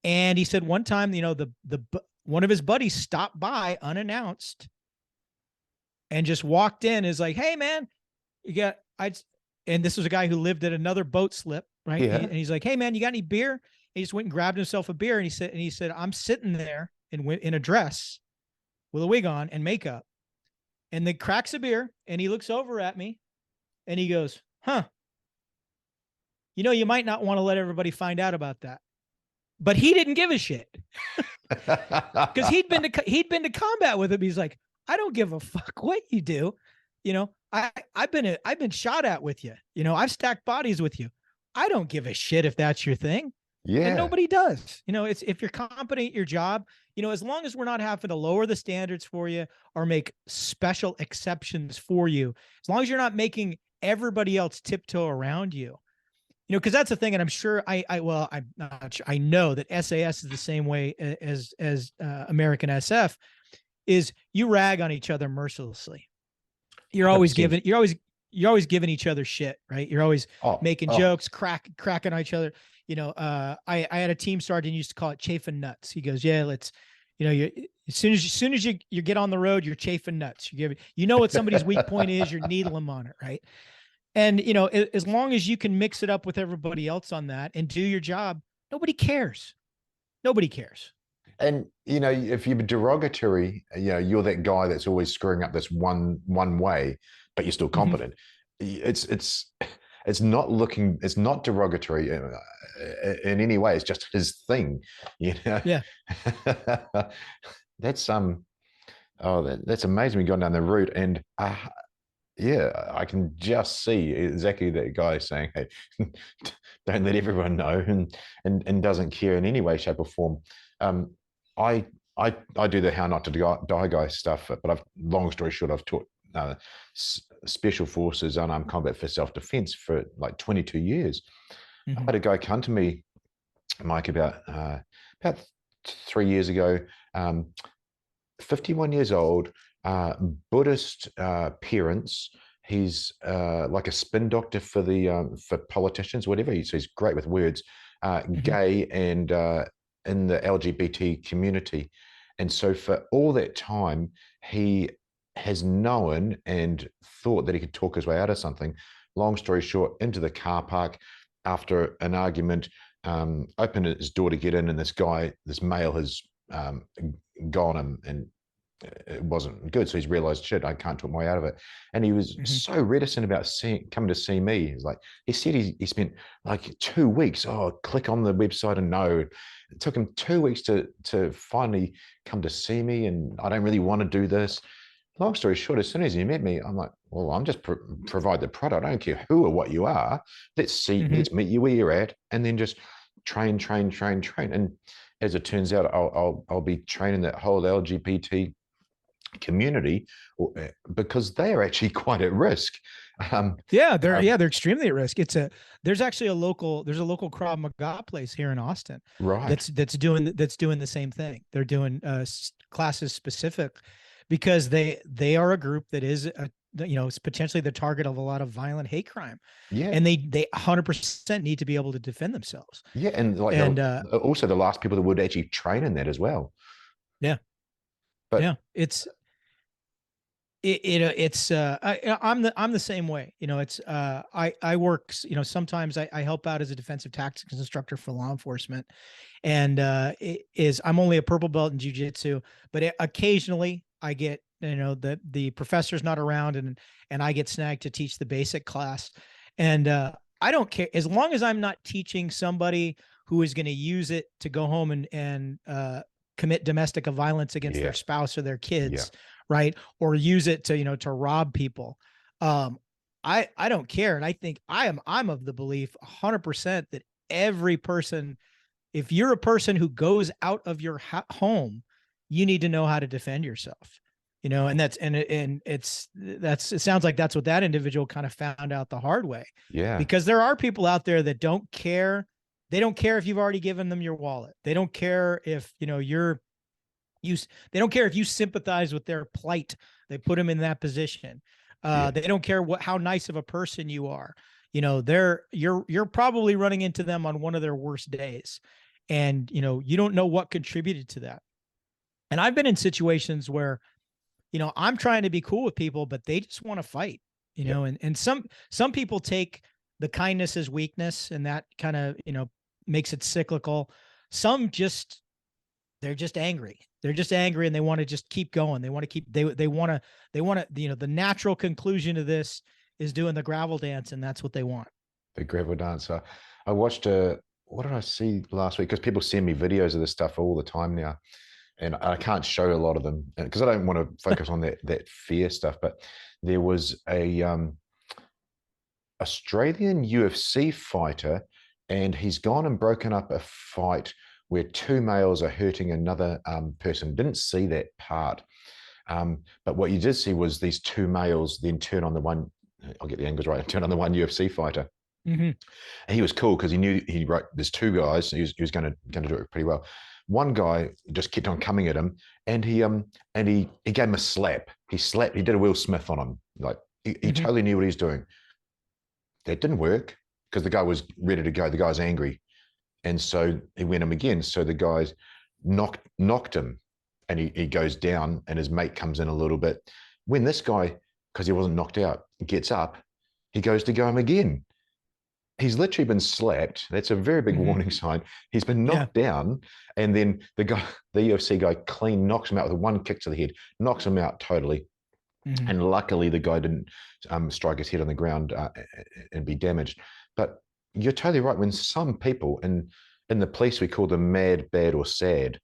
And he said one time, one of his buddies stopped by unannounced and just walked in, is like, "Hey man, and this was a guy who lived at another boat slip, right? Yeah. And he's like, "Hey man, you got any beer?" And he just went and grabbed himself a beer, and he said, "I'm sitting there in a dress with a wig on and makeup." And then cracks a beer, and he looks over at me and he goes, "Huh. You might not want to let everybody find out about that." But he didn't give a shit. Because he'd been to combat with him. He's like, "I don't give a fuck what you do. I've been shot at with you. I've stacked bodies with you. I don't give a shit if that's your thing." And Yeah. nobody does. It's if you're competent at your job, as long as we're not having to lower the standards for you or make special exceptions for you, as long as you're not making everybody else tiptoe around you, because that's the thing. And I'm sure I'm not sure. I know that SAS is the same way as American SF is you rag on each other mercilessly. You're always 100%. giving, you're always giving each other shit, right? You're always making Oh, jokes, cracking on each other. I had a team sergeant used to call it chafing nuts. He goes, yeah, let's, you as soon as you get on the road, you're chafing nuts. You know what somebody's weak point is, you're needling them on it, right? And as long as you can mix it up with everybody else on that and do your job, nobody cares. Nobody cares. and if you're derogatory, you're that guy that's always screwing up this one way, but you're still competent. It's not derogatory in any way. It's just his thing, Yeah. That's that's amazing. We gone down the route, and yeah, I can just see exactly that guy saying, "Hey, don't let everyone know," and doesn't care in any way, shape, or form. Um, I I do the how not to die guy stuff, but long story short, I've taught special forces unarmed combat for self-defense for like 22 years. I had a guy come to me, Mike, about 3 years ago, 51 years old, Buddhist parents. He's like a spin doctor for for politicians, whatever. So he's great with words, gay and in the LGBT community. And so for all that time, he has known and thought that he could talk his way out of something. Long story short, into the car park after an argument, opened his door to get in, and this male has gone and it wasn't good. So he's realized, shit, I can't talk my way out of it. And he was so reticent about coming to see me. He's like, he said he spent like 2 weeks. Oh, click on the website and no. It took him 2 weeks to finally come to see me. And I don't really want to do this. Long story short, as soon as he met me, I'm like, well, I'm just provide the product. I don't care who or what you are. Let's meet you where you're at, and then just train. And as it turns out, I'll be training that whole LGBT community because they are actually quite at risk. They're extremely at risk. There's actually a local Krav Maga place here in Austin, right? That's doing the same thing. They're doing classes specific because they are a group that is it's potentially the target of a lot of violent hate crime. Yeah, and they 100% need to be able to defend themselves. Yeah, and also the last people that would actually train in that as well. Yeah, but yeah, I'm the same way. I work, sometimes I help out as a defensive tactics instructor for law enforcement, and I'm only a purple belt in jiu-jitsu, but occasionally I get, the professor's not around and I get snagged to teach the basic class. And I don't care as long as I'm not teaching somebody who is going to use it to go home and commit domestic violence against their spouse or their kids. Yeah. Right. Or use it to rob people. I don't care. And I think I'm of the belief 100% that every person, if you're a person who goes out of your home, you need to know how to defend yourself, and it sounds like that's what that individual kind of found out the hard way. Yeah. Because there are people out there that don't care. They don't care if you've already given them your wallet. They don't care if, they don't care if you sympathize with their plight. They put them in that position. They don't care how nice of a person you are. You're probably running into them on one of their worst days. And, you don't know what contributed to that. And I've been in situations where, I'm trying to be cool with people, but they just want to fight, and some people take the kindness as weakness, and that kind of, makes it cyclical. Some they're just angry. They're just angry and they want to just keep going. They want to the natural conclusion to this is doing the gravel dance, and that's what they want. The gravel dance. I watched what did I see last week? Because people send me videos of this stuff all the time now, and I can't show a lot of them because I don't want to focus on that fear stuff. But there was a Australian UFC fighter and he's gone and broken up a fight where two males are hurting another person. Didn't see that part. But what you did see was these two males then turn on the one, I'll get the angles right, turn on the one UFC fighter. Mm-hmm. And he was cool because he knew there's two guys, he was going to do it pretty well. One guy just kept on coming at him, and he gave him a slap. He did a Will Smith on him. Like he totally knew what he was doing. That didn't work because the guy was ready to go. The guy's angry. And so he went him again. So the guy knocked him, and he goes down, and his mate comes in a little bit. When this guy, because he wasn't knocked out, gets up, he goes to go him again. He's literally been slapped. That's a very big warning sign. He's been knocked down, and then the UFC guy clean knocks him out with one kick to the head, knocks him out totally. And luckily the guy didn't strike his head on the ground and be damaged. But you're totally right. When some people in the police, we call them mad, bad, or sad.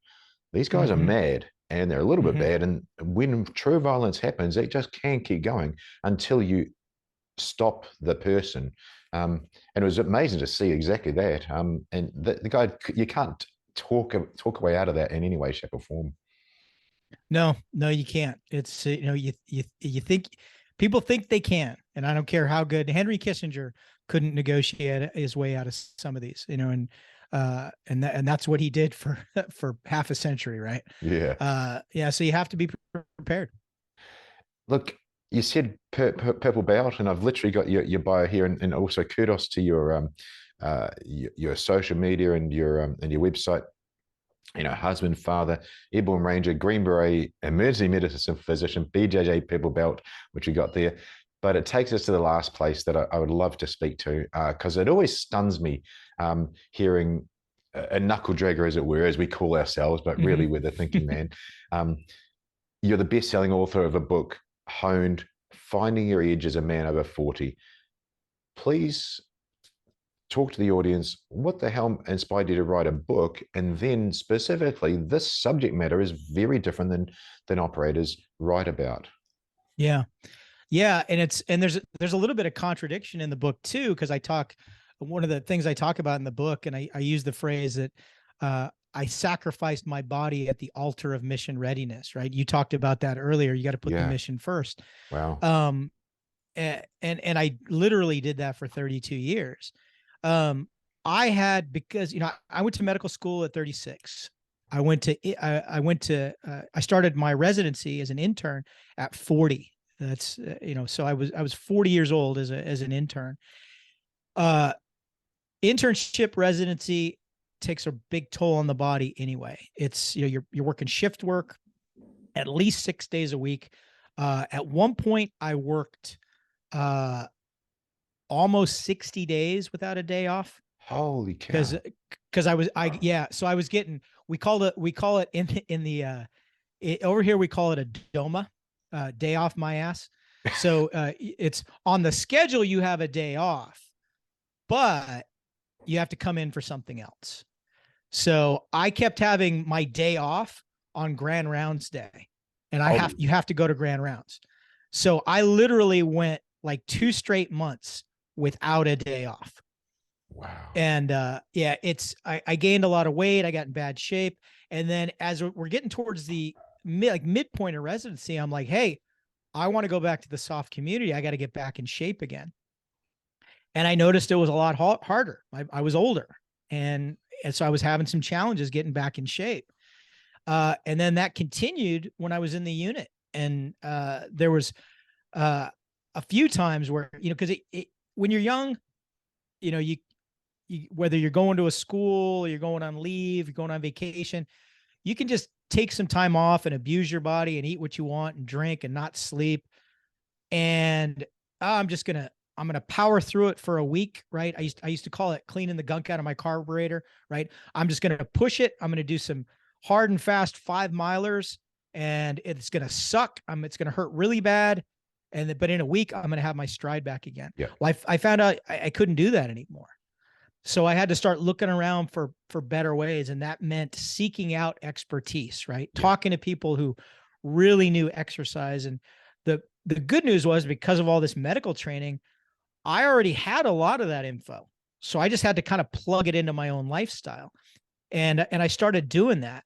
These guys are mad, and they're a little bit bad. And when true violence happens, it just can't keep going until you stop the person. And it was amazing to see exactly that. And the guy, you can't talk a way out of that in any way, shape, or form. No, you can't. It's, you think people think they can, and I don't care how good Henry Kissinger couldn't negotiate his way out of some of these, and that's what he did for half a century. Right. Yeah. Yeah. So you have to be prepared. Look, you said purple belt, and I've literally got your bio here, and also kudos to your social media and your website. Husband, father, Airborne Ranger, Green Beret, emergency medicine physician, BJJ purple belt, which we got there. But it takes us to the last place that I would love to speak to, because it always stuns me hearing a knuckle dragger, as it were, as we call ourselves, but really we're the thinking man. You're the best-selling author of a book, Honed, Finding Your Edge as a Man Over 40. Please talk to the audience. What the hell inspired you to write a book? And then specifically, this subject matter is very different than operators write about. Yeah. And there's a little bit of contradiction in the book too, because one of the things I talk about in the book, and I use the phrase that I sacrificed my body at the altar of mission readiness, right? You talked about that earlier. You got to put the mission first. Wow. And I literally did that for 32 years. I went to medical school at 36. I started my residency as an intern at 40. That's, so I was 40 years old as an intern. Internship residency takes a big toll on the body anyway. It's, you're working shift work at least 6 days a week. At one point I worked, almost 60 days without a day off. Holy cow. Because I was getting, we call it in the over here, we call it a DOMA, day off my ass. So it's on the schedule, you have a day off, but you have to come in for something else. So I kept having my day off on Grand Rounds Day, and you have to go to Grand Rounds. So I literally went like 2 straight months without a day off. Wow. And I gained a lot of weight. I got in bad shape. And then as we're getting towards the midpoint of residency, I'm like, hey, I want to go back to the soft community. I got to get back in shape again. And I noticed it was a lot harder. I was older. And so I was having some challenges getting back in shape. And then that continued when I was in the unit. And there was a few times where, because when you're young, you whether you're going to a school, or you're going on leave, you're going on vacation, you can just take some time off and abuse your body and eat what you want and drink and not sleep. And I'm going to power through it for a week, right? I used to call it cleaning the gunk out of my carburetor, right? I'm just going to push it. I'm going to do some hard and fast 5 milers, and it's going to suck. It's going to hurt really bad. But in a week, I'm going to have my stride back again. Yeah. Well, I found out I couldn't do that anymore. So I had to start looking around for better ways. And that meant seeking out expertise, right? Yeah. Talking to people who really knew exercise. And the good news was, because of all this medical training, I already had a lot of that info. So I just had to kind of plug it into my own lifestyle. And I started doing that.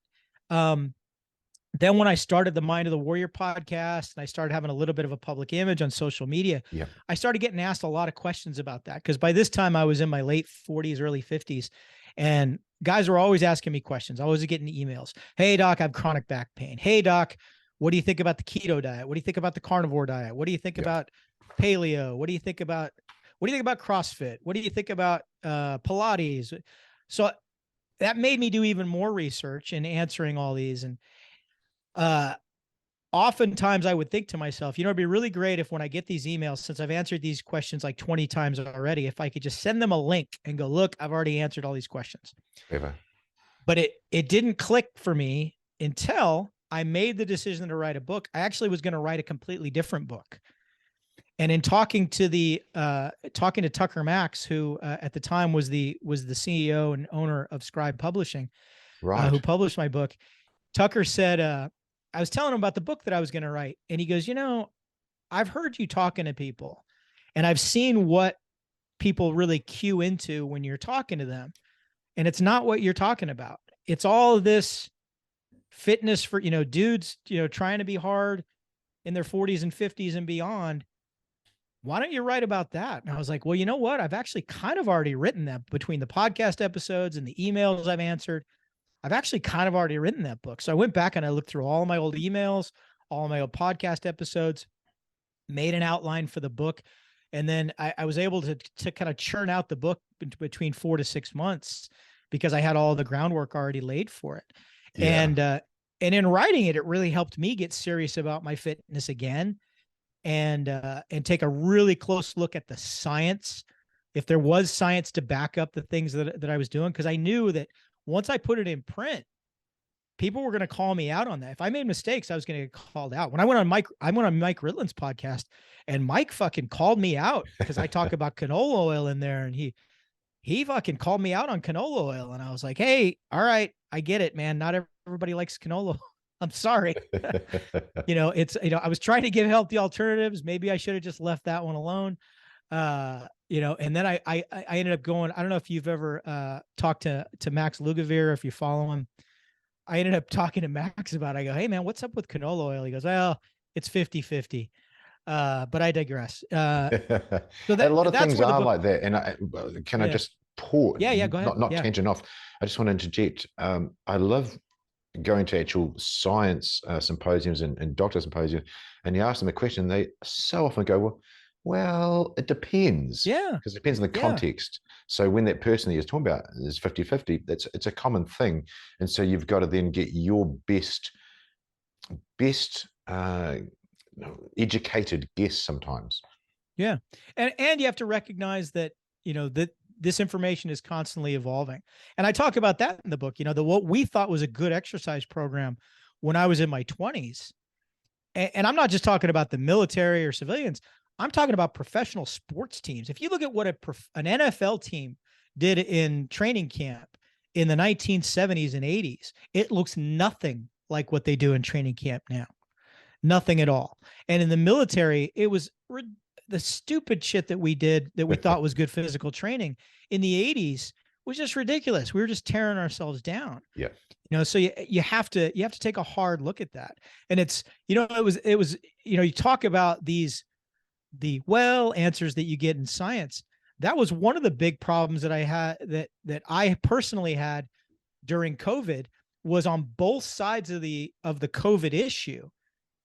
Then when I started the Mind of the Warrior podcast and I started having a little bit of a public image on social media, Yeah. I started getting asked a lot of questions about that. Because by this time I was in my late 40s, early 50s, and guys were always asking me questions. I was getting emails. Hey, doc, I have chronic back pain. Hey, doc, what do you think about the keto diet? What do you think about the carnivore diet? What do you think about paleo? What do you think about CrossFit? What do you think about Pilates? So that made me do even more research in answering all these. And oftentimes I would think to myself, it'd be really great if when I get these emails, since I've answered these questions like 20 times already, if I could just send them a link and go, look, I've already answered all these questions. But it didn't click for me until I made the decision to write a book. I actually was going to write a completely different book. And in talking to Tucker Max, who at the time was the CEO and owner of Scribe Publishing, who published my book, Tucker said, I was telling him about the book that I was going to write. And he goes, I've heard you talking to people and I've seen what people really cue into when you're talking to them. And it's not what you're talking about. It's all this fitness for, dudes, trying to be hard in their 40s and 50s and beyond. Why don't you write about that? And I was like, well, you know what? I've actually kind of already written that between the podcast episodes and the emails I've answered. I've actually kind of already written that book. So I went back and I looked through all my old emails, all my old podcast episodes, made an outline for the book. And then I was able to kind of churn out the book between 4 to 6 months because I had all the groundwork already laid for it. Yeah. And in writing it, it really helped me get serious about my fitness again and take a really close look at the science, if there was science to back up the things that I was doing. Because I knew that once I put it in print, people were going to call me out on that. If I made mistakes, I was going to get called out. When I went on Mike Ritland's podcast, and Mike fucking called me out because I talk about canola oil in there, and he fucking called me out on canola oil, and I was like, hey, all right, I get it, man. Not everybody likes canola. I'm sorry. I was trying to give healthy alternatives. Maybe I should have just left that one alone. And then I ended up going, I don't know if you've ever talked to Max Lugavere, if you follow him. I ended up talking to Max about it. I go, hey man, what's up with canola oil? He goes, well, it's 50-50. But I digress. So a lot of things are like that. And I just pause? Yeah, go ahead. Not tangent off. I just want to interject. I love going to actual science symposiums and doctor symposiums, and you ask them a question, they so often go, well, it depends. Yeah. Because it depends on the context. So when that person that you're talking about is 50-50, it's a common thing. And so you've got to then get your best educated guess sometimes. Yeah. And you have to recognize that, that this information is constantly evolving. And I talk about that in the book, what we thought was a good exercise program when I was in my 20s. And I'm not just talking about the military or civilians. I'm talking about professional sports teams. If you look at what an NFL team did in training camp in the 1970s and 80s, it looks nothing like what they do in training camp now. Nothing at all. And in the military, it was the stupid shit that we did that we thought was good physical training in the 80s was just ridiculous. We were just tearing ourselves down. Yeah. So you have to take a hard look at that. And it's, it was, you talk about the answers that you get in science. That was one of the big problems that I had that I personally had during COVID was on both sides of the COVID issue.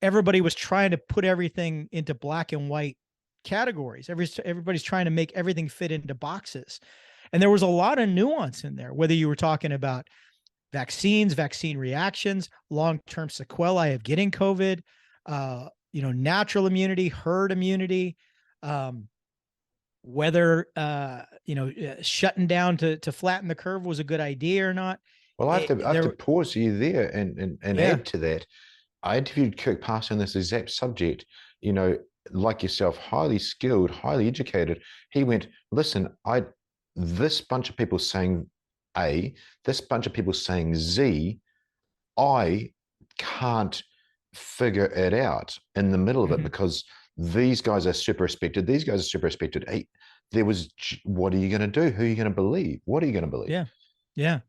Everybody was trying to put everything into black and white categories. Everybody's trying to make everything fit into boxes. And there was a lot of nuance in there, whether you were talking about vaccines, vaccine reactions, long-term sequelae of getting COVID, natural immunity, herd immunity, whether, shutting down to flatten the curve was a good idea or not. Well, I have to pause you there and add to that. I interviewed Kirk Parson on this exact subject, like yourself, highly skilled, highly educated. He went, listen, this bunch of people saying A, this bunch of people saying Z, I can't figure it out in the middle of it because these guys are super respected. These guys are super respected. Hey, what are you going to do? Who are you going to believe? What are you going to believe? Yeah. Yeah.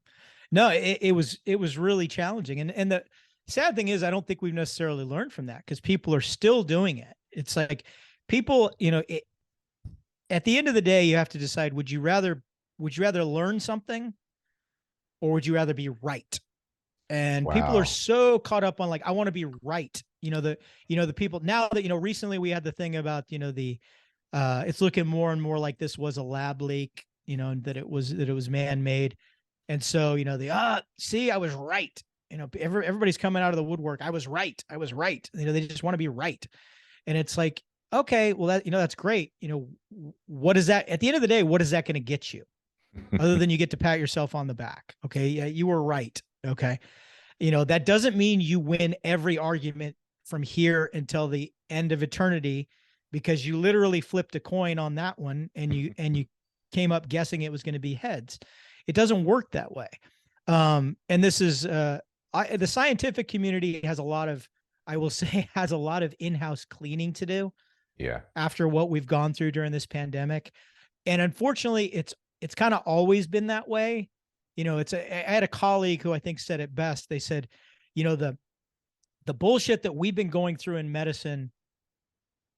No, it was really challenging. And the sad thing is, I don't think we've necessarily learned from that, because people are still doing it. It's like people, at the end of the day, you have to decide, would you rather learn something, or would you rather be right? And people are Wow. so caught up on, like, I want to be right. The people now that, recently we had the thing about, it's looking more and more like this was a lab leak, and that it was man-made. And so, see, I was right. Everybody's coming out of the woodwork. I was right. I was right. They just want to be right. And it's like, okay, well, that's great. What is that at the end of the day? What is that going to get you, other than you get to pat yourself on the back? Okay. Yeah, you were right. Okay. That doesn't mean you win every argument from here until the end of eternity, because you literally flipped a coin on that one, and you came up guessing it was going to be heads. It doesn't work that way. And this is the scientific community has a lot of, I will say, has a lot of in-house cleaning to do. Yeah. After what we've gone through during this pandemic. And unfortunately, it's kind of always been that way. I had a colleague who I think said it best. They said, the bullshit that we've been going through in medicine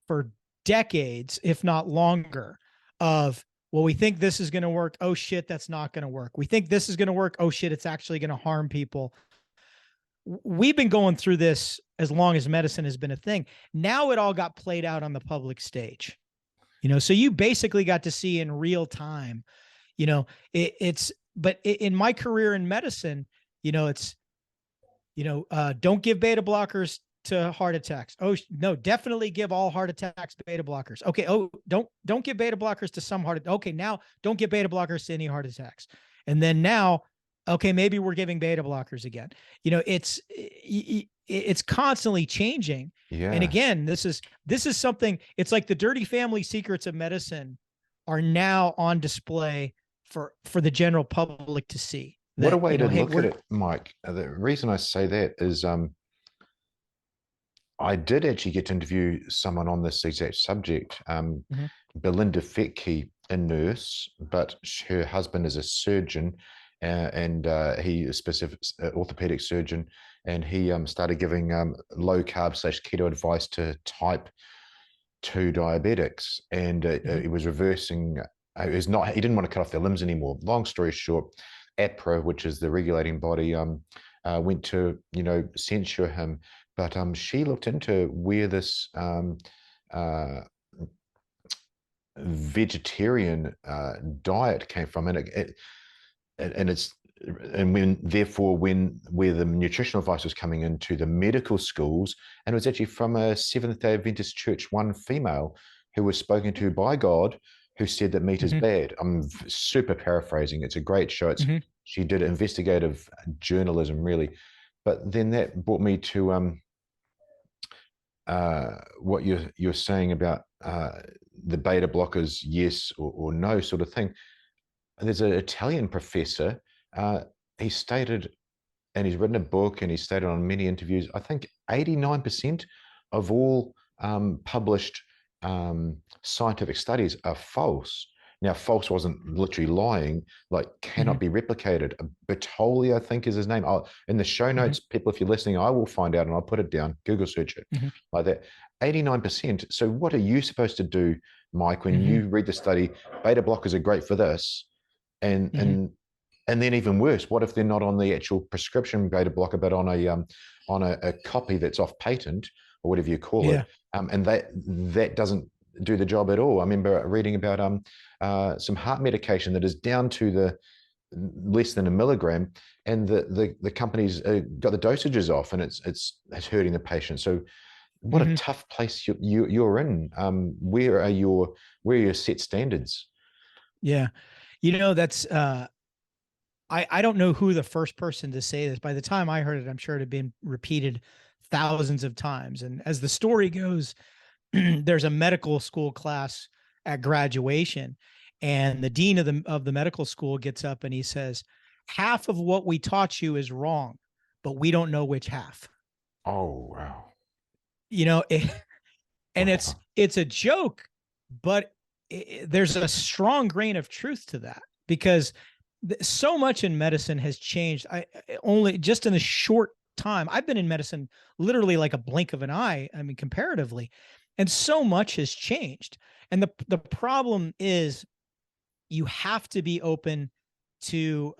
for decades, if not longer, of, well, we think this is going to work. Oh shit, that's not going to work. We think this is going to work. Oh shit, it's actually going to harm people. We've been going through this as long as medicine has been a thing. Now it all got played out on the public stage, so you basically got to see in real time, but in my career in medicine, it's, don't give beta blockers to heart attacks. Oh no, definitely give all heart attacks beta blockers. Okay. Oh, don't give beta blockers to some heart. Okay. Now don't give beta blockers to any heart attacks. And then now, okay, maybe we're giving beta blockers again. It's constantly changing. Yeah. And again, this is something, it's like the dirty family secrets of medicine are now on display for the general public to see. What a way to look at it, Mike. The reason I say that is I did actually get to interview someone on this exact subject. Belinda Fetke, a nurse, but her husband is a surgeon, and he is specific orthopedic surgeon, and he started giving low carb / keto advice to type 2 diabetics, and he was reversing. He didn't want to cut off their limbs anymore. Long story short, APRA, which is the regulating body, went to censure him. But she looked into where this vegetarian diet came from, and where the nutritional advice was coming into the medical schools, and it was actually from a Seventh-day Adventist church, one female who was spoken to by God, who said that meat is bad. I'm super paraphrasing. It's a great show. She did investigative journalism, really. But then that brought me to what you're saying about the beta blockers, yes or no sort of thing. There's an Italian professor. He stated, and he's written a book, and he's stated on many interviews, I think 89% of all published scientific studies are false. Now, false wasn't literally lying, like cannot be replicated. Bertoli, I think, is his name. In the show notes, people, if you're listening, I will find out and I'll put it down. Google search it like that. 89%. So what are you supposed to do, Mike, when you read the study, beta blockers are great for this, and then even worse, what if they're not on the actual prescription beta blocker, but on a copy that's off patent or whatever you call it, and that doesn't do the job at all. I remember reading about some heart medication that is down to the less than a milligram, and the company's got the dosages off, and it's hurting the patient. So what a tough place you're in. Where are your set standards? Yeah, that's I don't know who the first person to say this. By the time I heard it, I'm sure it had been repeated thousands of times. And as the story goes, there's a medical school class at graduation, and the dean of the medical school gets up and he says, half of what we taught you is wrong, but we don't know which half. Oh, wow. And it's a joke, but there's a strong grain of truth to that, because so much in medicine has changed. I only just in a short time, I've been in medicine literally like a blink of an eye. I mean, comparatively, and so much has changed. And the problem is, you have to be open to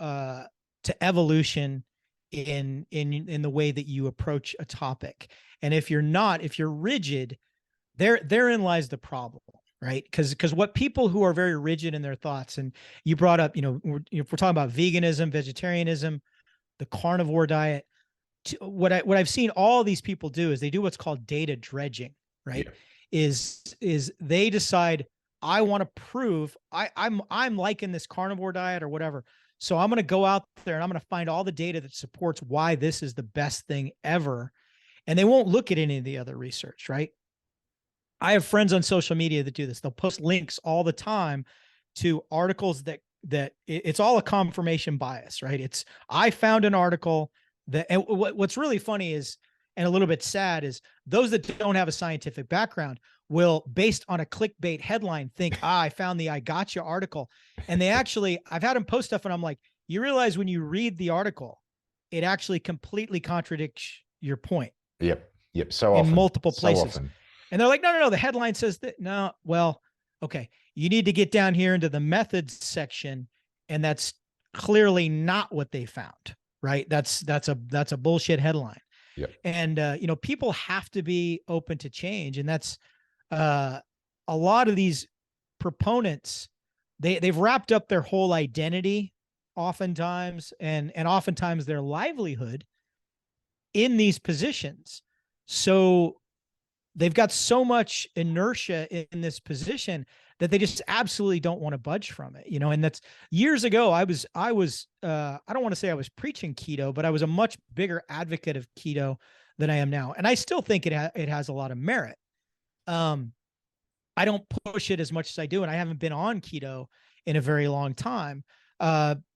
evolution in the way that you approach a topic. And if you're not, if you're rigid, therein lies the problem, right? Because what people who are very rigid in their thoughts, and you brought up, if we're talking about veganism, vegetarianism, the carnivore diet, what I've seen all these people do is they do what's called data dredging, right? Yeah. Is they decide, I want to prove I'm liking this carnivore diet or whatever. So I'm going to go out there and I'm going to find all the data that supports why this is the best thing ever. And they won't look at any of the other research, right? I have friends on social media that do this. They'll post links all the time to articles that it's all a confirmation bias, right? It's, I found an article that, and what's really funny is, and a little bit sad, is those that don't have a scientific background will, based on a clickbait headline, think, I found the I Gotcha article. And they actually, I've had them post stuff and I'm like, you realize when you read the article, it actually completely contradicts your point. Yep. So often. In multiple places. So often. And they're like, no, the headline says that. No, well, okay. You need to get down here into the methods section. And that's clearly not what they found, right? That's a bullshit headline. Yep. And, people have to be open to change. And that's a lot of these proponents, they've wrapped up their whole identity oftentimes, and oftentimes their livelihood in these positions. So they've got so much inertia in this position that they just absolutely don't want to budge from it, and that's years ago. I was, I don't want to say I was preaching keto, but I was a much bigger advocate of keto than I am now. And I still think it has a lot of merit. I don't push it as much as I do. And I haven't been on keto in a very long time,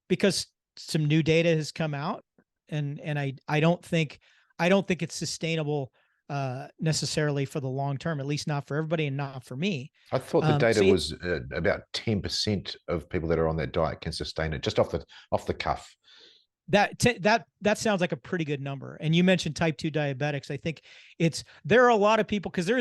because some new data has come out, and I don't think it's sustainable necessarily for the long term, at least not for everybody and not for me. I thought the data was about 10% of people that are on that diet can sustain it, just off the cuff. That sounds like a pretty good number. And you mentioned type 2 diabetics. I think there are a lot of people, because there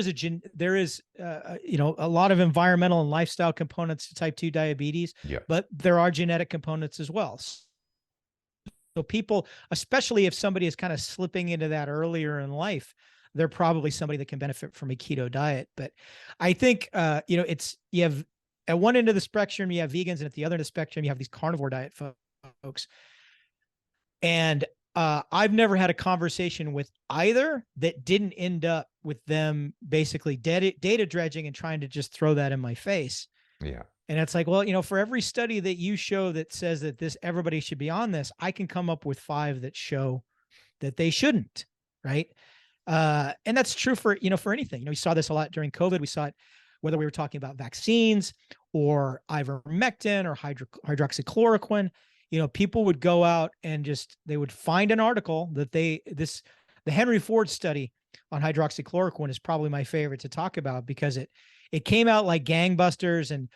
is a lot of environmental and lifestyle components to type 2 diabetes, yeah, but there are genetic components as well. So people, especially if somebody is kind of slipping into that earlier in life, they're probably somebody that can benefit from a keto diet. But I think, you have at one end of the spectrum, you have vegans, and at the other end of the spectrum, you have these carnivore diet folks. And I've never had a conversation with either that didn't end up with them basically data dredging and trying to just throw that in my face. Yeah. And it's like, well, for every study that you show that says that everybody should be on this, I can come up with 5 that show that they shouldn't. Right. And that's true for anything. We saw this a lot during COVID. We saw it whether we were talking about vaccines or ivermectin or hydroxychloroquine. People would go out and they would find an article that the Henry Ford study on hydroxychloroquine is probably my favorite to talk about, because it came out like gangbusters, and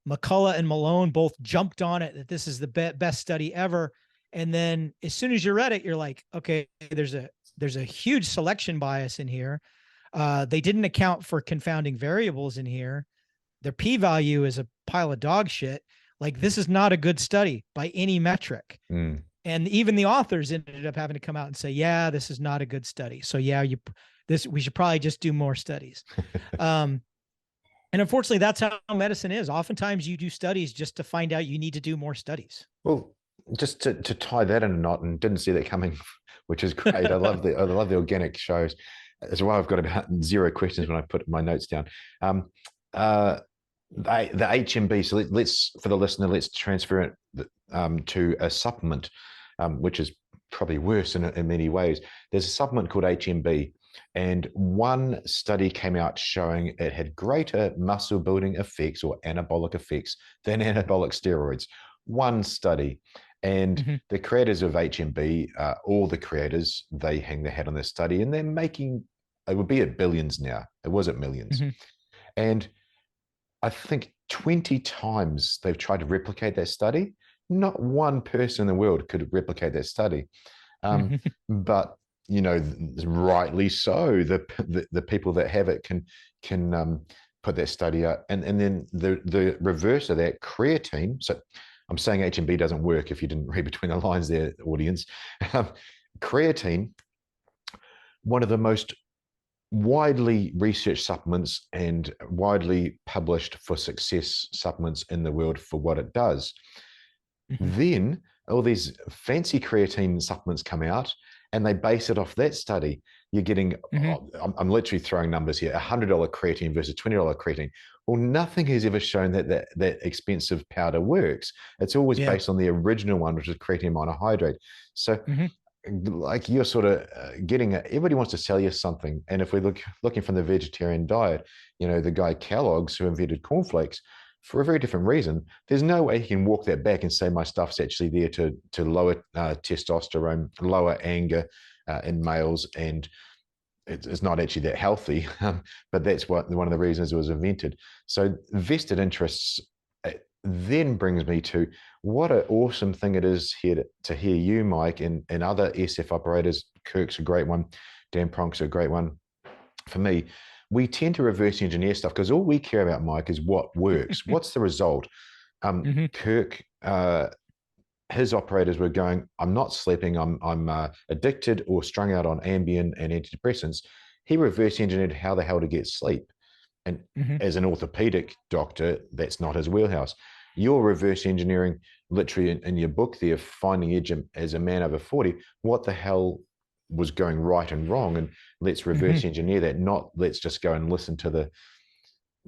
McCullough and Malone both jumped on it that this is the best study ever. And then as soon as you read it, you're like, okay, there's a huge selection bias in here. They didn't account for confounding variables in here. Their p-value is a pile of dog shit. Like, this is not a good study by any metric. Mm. And even the authors ended up having to come out and say, yeah, this is not a good study. So yeah, we should probably just do more studies. And unfortunately, that's how medicine is. Oftentimes you do studies just to find out you need to do more studies. Well, just to tie that in a knot, and didn't see that coming, which is great. I love the organic shows. That's why I've got about 0 questions when I put my notes down. The HMB. So let's for the listener, let's transfer it to a supplement, which is probably worse in many ways. There's a supplement called HMB, and one study came out showing it had greater muscle building effects or anabolic effects than anabolic steroids. One study. And the creators of HMB, all the creators, they hang their hat on this study, and they're making, it would be at billions now. It was at millions. And I think 20 times they've tried to replicate that study. Not one person in the world could replicate that study. But rightly so. The people that have it can put that study out, and then the reverse of that, creatine. So I'm saying HMB doesn't work if you didn't read between the lines there, audience. Creatine, one of the most widely researched supplements and widely published for success supplements in the world for what it does. Then all these fancy creatine supplements come out and they base it off that study. You're getting, I'm literally throwing numbers here, $100 creatine versus $20 creatine. Well, nothing has ever shown that expensive powder works. It's always based on the original one, which is creatine monohydrate. So like you're sort of getting everybody wants to sell you something. And if we're looking from the vegetarian diet, the guy Kellogg's who invented cornflakes, for a very different reason, there's no way he can walk that back and say my stuff's actually there to lower testosterone, lower anger in males, and it's not actually that healthy. But that's one of the reasons it was invented. So vested interests then brings me to what an awesome thing it is here to hear you, Mike, and other SF operators. Kirk's a great one. Dan Pronk's a great one. For me, we tend to reverse engineer stuff because all we care about, Mike, is what works. What's the result? Kirk, his operators were going, I'm not sleeping, I'm addicted or strung out on Ambien and antidepressants. He reverse engineered how the hell to get sleep. And as an orthopedic doctor, that's not his wheelhouse. You're reverse engineering, literally in your book there, Finding Edge as a man over 40, what the hell was going right and wrong, and let's reverse engineer that, not let's just go and listen to the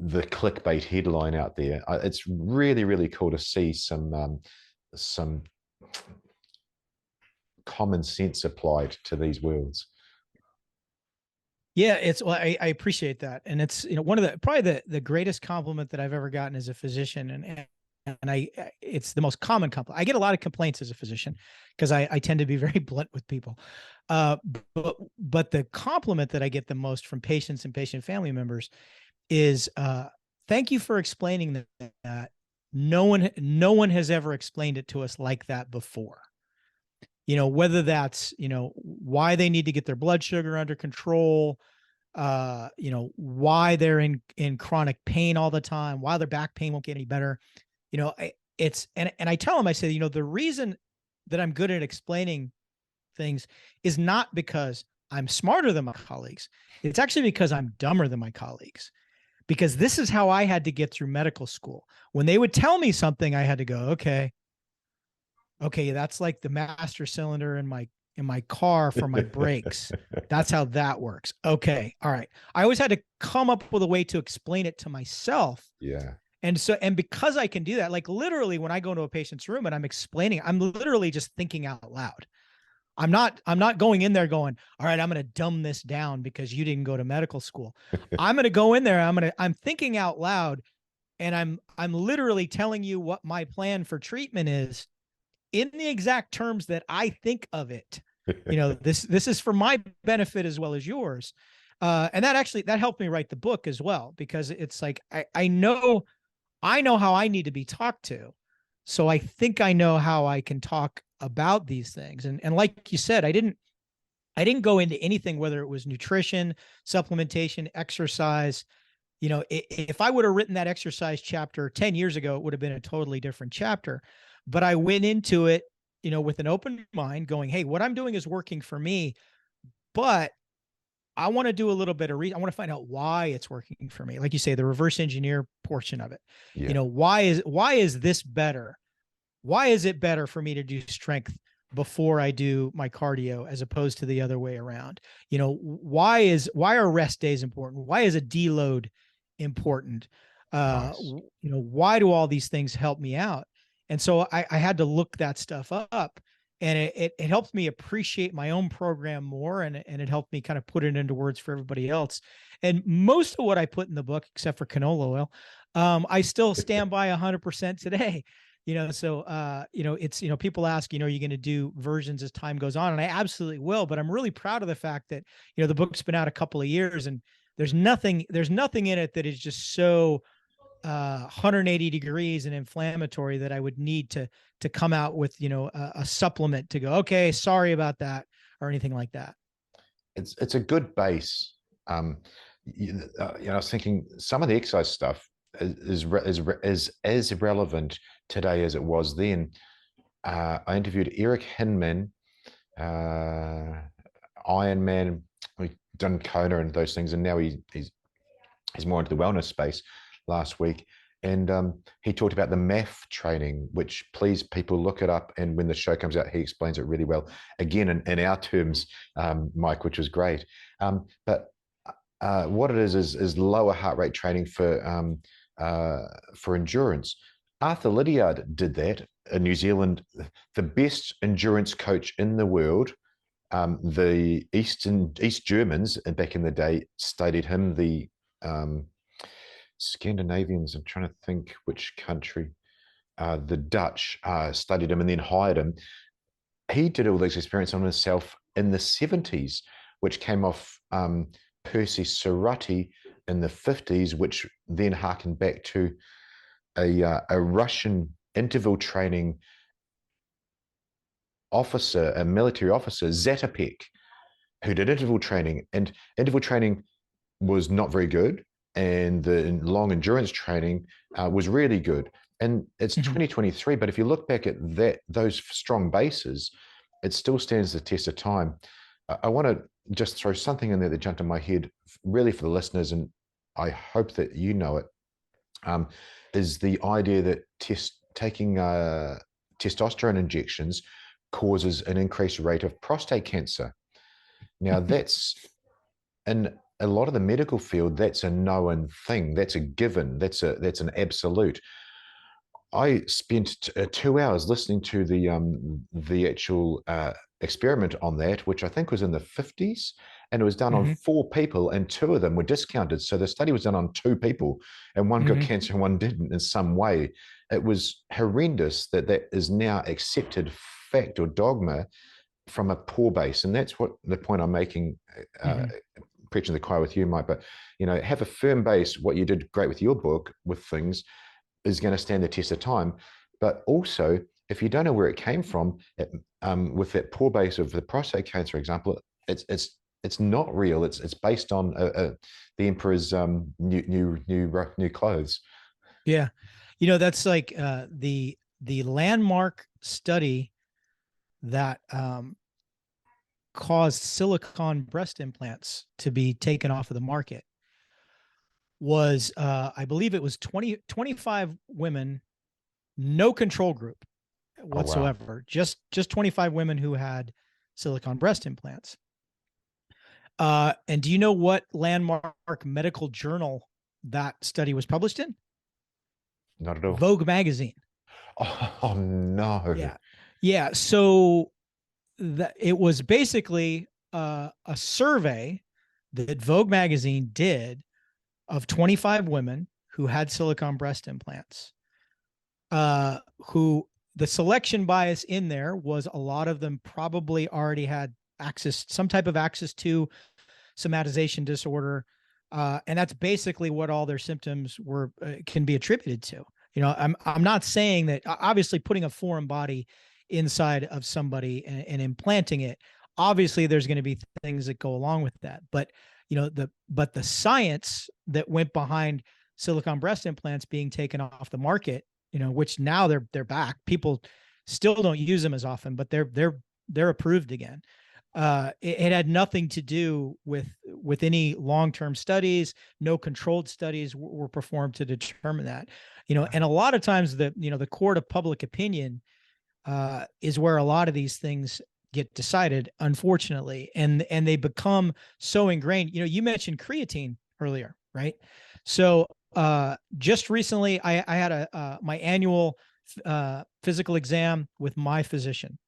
clickbait headline out there. It's really, really cool to see some common sense applied to these worlds. Yeah, I appreciate that. And it's, one of probably the greatest compliment that I've ever gotten as a physician. And it's the most common compliment. I get a lot of complaints as a physician because I tend to be very blunt with people. But the compliment that I get the most from patients and patient family members is, thank you for explaining that. No one has ever explained it to us like that before. Whether that's, why they need to get their blood sugar under control, why they're in chronic pain all the time, why their back pain won't get any better. And I tell them, I say, the reason that I'm good at explaining things is not because I'm smarter than my colleagues. It's actually because I'm dumber than my colleagues, because this is how I had to get through medical school. When they would tell me something, I had to go, okay, that's like the master cylinder in my car for my brakes. That's how that works. Okay. All right. I always had to come up with a way to explain it to myself. Yeah. And because I can do that, like literally when I go into a patient's room and I'm explaining, I'm literally just thinking out loud. I'm not going in there going, all right, I'm going to dumb this down because you didn't go to medical school. I'm going to go in there. I'm thinking out loud, and I'm literally telling you what my plan for treatment is in the exact terms that I think of it. This is for my benefit as well as yours. And that helped me write the book as well, because it's like, I know how I need to be talked to. So I think I know how I can talk about these things. And like you said, I didn't go into anything, whether it was nutrition, supplementation, exercise. If I would have written that exercise chapter 10 years ago, it would have been a totally different chapter. But I went into it, with an open mind, going, hey, what I'm doing is working for me, but I want to do a little bit of research. I want to find out why it's working for me. Like you say, the reverse engineer portion of it. Yeah. Why is this better? Why is it better for me to do strength before I do my cardio as opposed to the other way around? Why are rest days important? Why is a deload important? Nice. Why do all these things help me out? And so I had to look that stuff up, and it helped me appreciate my own program more. And it helped me kind of put it into words for everybody else. And most of what I put in the book, except for canola oil, I still stand by 100% today. It's, people ask, are you going to do versions as time goes on? And I absolutely will, but I'm really proud of the fact that, the book's been out a couple of years, and There's nothing in it that is just so 180 degrees and inflammatory that I would need to come out with, a supplement to go, okay, sorry about that, or anything like that. It's a good base. I was thinking some of the exercise stuff is as relevant today as it was then. I interviewed Eric Hinman, Ironman, we've done Kona and those things, and now he's more into the wellness space last week. And he talked about the MAF training, which, please, people, look it up. And when the show comes out, he explains it really well. Again, in our terms, Mike, which was great. But what it is lower heart rate training for endurance. Arthur Lydiard did that in New Zealand, the best endurance coach in the world. The East Germans back in the day studied him. The Scandinavians, I'm trying to think which country, the Dutch studied him and then hired him. He did all these experiments on himself in the 70s, which came off Percy Cerruti in the 50s, which then harkened back to a Russian interval training officer, a military officer, Zatopek, who did interval training. And interval training was not very good, and the long endurance training was really good. And it's 2023, but if you look back at those strong bases, it still stands the test of time. I want to just throw something in there that jumped in my head, really for the listeners, and I hope that you know it, is the idea that taking testosterone injections causes an increased rate of prostate cancer. Now, that's in a lot of the medical field, that's a known thing. That's a given. That's an absolute. I spent 2 hours listening to the actual experiment on that, which I think was in the 50s, and it was done on 4 people, and 2 of them were discounted. So the study was done on 2 people, and one got cancer and one didn't in some way. It was horrendous that is now accepted fact or dogma from a poor base. And that's what the point I'm making, preaching the choir with you, Mike. But, have a firm base. What you did great with your book with things is going to stand the test of time. But also, if you don't know where it came from, with that poor base of the prostate cancer example, it's not real. It's based on the emperor's new clothes. Yeah, that's like the landmark study that caused silicone breast implants to be taken off of the market was, I believe it was 25 women, no control group whatsoever. Oh, wow. Just 25 women who had silicone breast implants. And do you know what landmark medical journal that study was published in? Not at all. Vogue magazine. Oh no. Yeah. Yeah. So it was basically a survey that Vogue magazine did of 25 women who had silicone breast implants, who the selection bias in there was a lot of them probably already had some type of access to somatization disorder. And that's basically what all their symptoms can be attributed to. I'm not saying that, obviously, putting a foreign body inside of somebody and implanting it, obviously there's going to be things that go along with that. But the science that went behind silicone breast implants being taken off the market, which now they're back. People still don't use them as often, but they're approved again. It had nothing to do with any long-term studies. No controlled studies were performed to determine that. And a lot of times the court of public opinion is where a lot of these things get decided, unfortunately, and they become so ingrained. You mentioned creatine earlier, right? So just recently, I had my annual physical exam with my physician,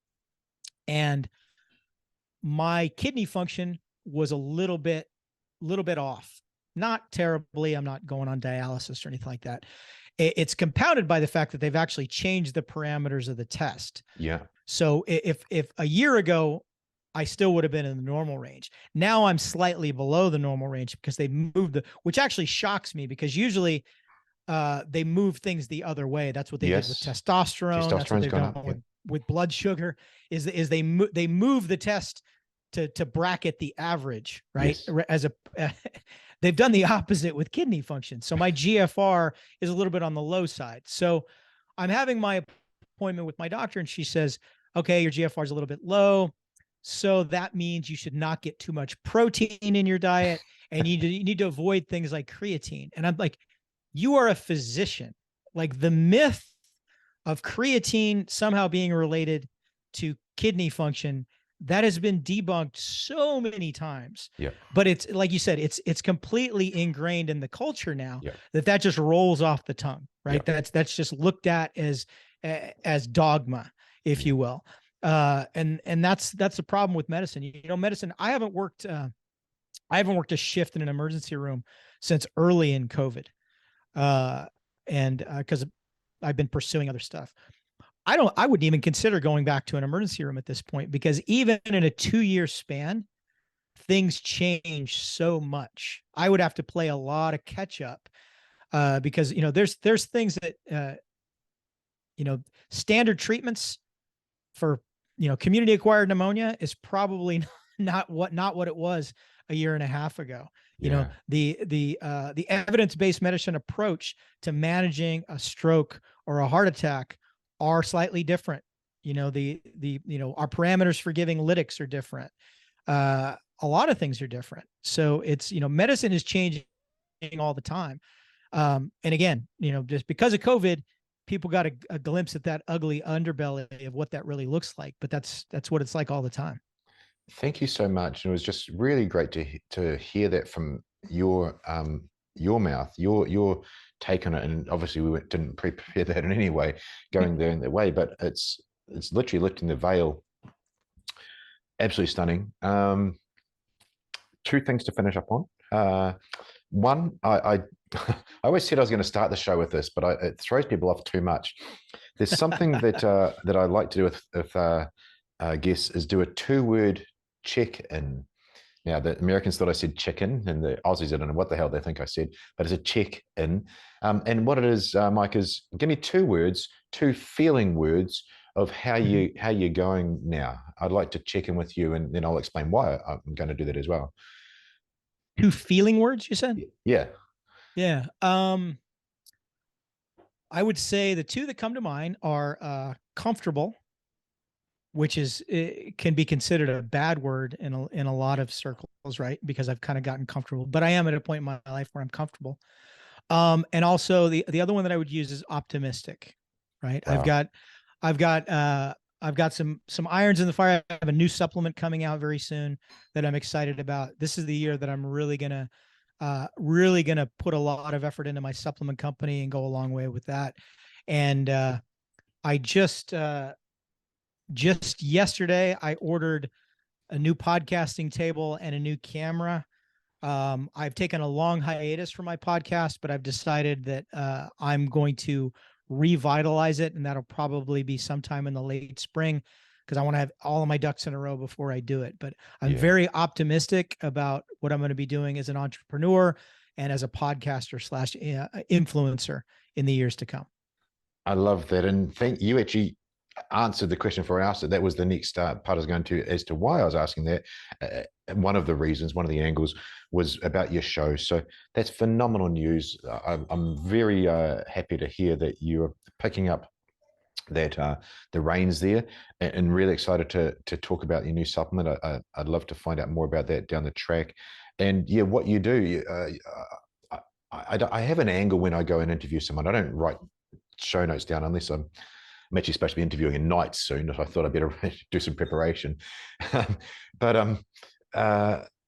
and my kidney function was a little bit off. Not terribly. I'm not going on dialysis or anything like that. It's compounded by the fact that they've actually changed the parameters of the test. Yeah. So if a year ago I still would have been in the normal range. Now I'm slightly below the normal range because they moved which actually shocks me, because usually they move things the other way. That's what they did with Yes. testosterone. That's what Testosterone's they've gone done up. with blood sugar. Is they move the test to bracket the average, right? Yes. As a they've done the opposite with kidney function. So my GFR is a little bit on the low side. So I'm having my appointment with my doctor, and she says, okay, your GFR is a little bit low. So that means you should not get too much protein in your diet, and you need to avoid things like creatine. And I'm like, you are a physician. Like, the myth of creatine somehow being related to kidney function, that has been debunked so many times. Yeah. But it's like you said, it's completely ingrained in the culture now, Yeah. that just rolls off the tongue, right? Yeah. That's just looked at as dogma, if you will. And that's the problem with medicine. You know, medicine. I haven't worked a shift in an emergency room since early in COVID, and because I've been pursuing other stuff. I wouldn't even consider going back to an emergency room at this point, because even in a 2-year span, things change so much. I would have to play a lot of catch up, because there's things that standard treatments for community acquired pneumonia is probably not what it was a year and a half ago. Yeah. The evidence-based medicine approach to managing a stroke or a heart attack are slightly different. Our parameters for giving lytics are different. A lot of things are different. So it's, medicine is changing all the time. And again, just because of COVID, people got a glimpse at that ugly underbelly of what that really looks like. But that's what it's like all the time. Thank you so much. And it was just really great to hear that from your mouth, your take on it. And obviously we didn't prepare that in any way, going there in that way, but it's literally lifting the veil. Absolutely stunning. Two things to finish up on. One, I I always said I was going to start the show with this, but it throws people off too much. There's something that that I like to do with guests, is do a 2-word check-in. Now, the Americans thought I said chicken, and the Aussies, I don't know what the hell they think I said, but it's a check-in. And what it is, Mike, is give me 2 words, 2 feeling words of how you're going now. I'd like to check in with you, and then I'll explain why I'm going to do that as well. 2 feeling words, you said? Yeah. Yeah. I would say the 2 that come to mind are comfortable, which can be considered a bad word in a lot of circles, right? Because I've kind of gotten comfortable, but I am at a point in my life where I'm comfortable. And also the other one that I would use is optimistic, right? Wow. I've got some irons in the fire. I have a new supplement coming out very soon that I'm excited about. This is the year that I'm really gonna put a lot of effort into my supplement company and go a long way with that. And I just yesterday I ordered a new podcasting table and a new camera. I've taken a long hiatus from my podcast, but I've decided that I'm going to revitalize it, and that'll probably be sometime in the late spring, because I want to have all of my ducks in a row before I do it. But I'm very optimistic about what I'm going to be doing as an entrepreneur and as a podcaster / influencer in the years to come. I love that. And thank you. Actually answered the question before I asked it. That was the next part I was going to, as to why I was asking that. One of the reasons, one of the angles was about your show. So that's phenomenal news. I'm very happy to hear that you're picking up that the reins there, and really excited to talk about your new supplement. I'd love to find out more about that down the track. And yeah, what you do, I have an angle when I go and interview someone. I don't write show notes down unless I'm actually supposed to be interviewing in night soon. So I thought I'd better do some preparation. But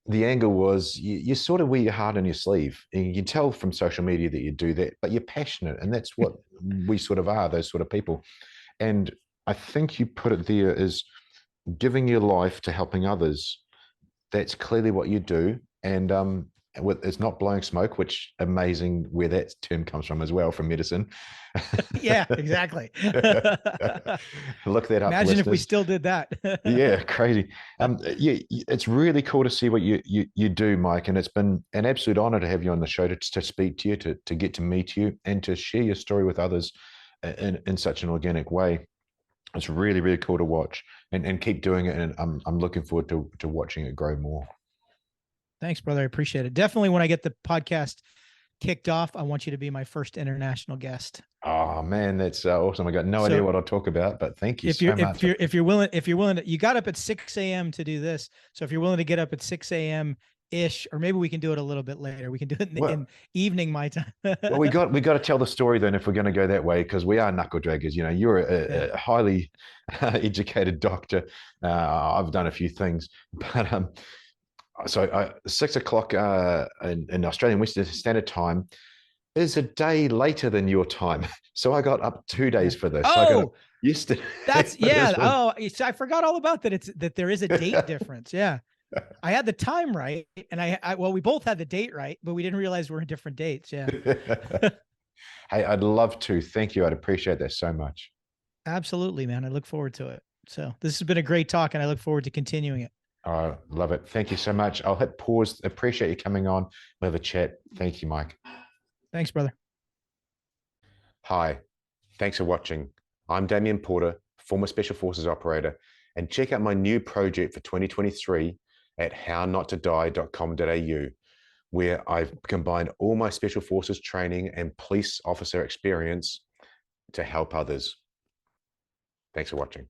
the angle was you sort of wear your heart on your sleeve, and you can tell from social media that you do that, but you're passionate, and that's what we sort of are, those sort of people. And I think you put it there as giving your life to helping others. That's clearly what you do. And it's not blowing smoke, which amazing where that term comes from as well, from medicine. Yeah, exactly. Look that up. Imagine if we listeners. still did that. Yeah, crazy. Yeah, it's really cool to see what you do, Mike, and it's been an absolute honor to have you on the show, to speak to you, to get to meet you, and to share your story with others in such an organic way. It's really, really cool to watch, and keep doing it. And I'm looking forward to watching it grow more. Thanks, brother. I appreciate it. Definitely when I get the podcast kicked off, I want you to be my first international guest. Oh man, that's awesome. I got no idea what I'll talk about, but thank you so much. If you're willing to, you got up at 6 a.m. to do this. So if you're willing to get up at 6 a.m. ish, or maybe we can do it a little bit later. We can do it in evening my time. Well, we got to tell the story then, if we're going to go that way, because we are knuckle draggers. You know, you're a highly educated doctor. I've done a few things, but so 6 o'clock in Australian Western Standard Time is a day later than your time. So I got up 2 days for this. Oh, so I got yesterday. That's Oh, so I forgot all about that. That there is a date difference. Yeah. I had the time right. And well, we both had the date right, but we didn't realize we're in different dates. Yeah. Hey, I'd love to. Thank you. I'd appreciate that so much. Absolutely, man. I look forward to it. So this has been a great talk, and I look forward to continuing it. Love it. Thank you so much. I'll hit pause. Appreciate you coming on. We'll have a chat. Thank you, Mike. Thanks, brother. Hi, thanks for watching. I'm Damien Porter, former Special Forces operator, and check out my new project for 2023 at hownottodie.com.au, where I've combined all my Special Forces training and police officer experience to help others. Thanks for watching.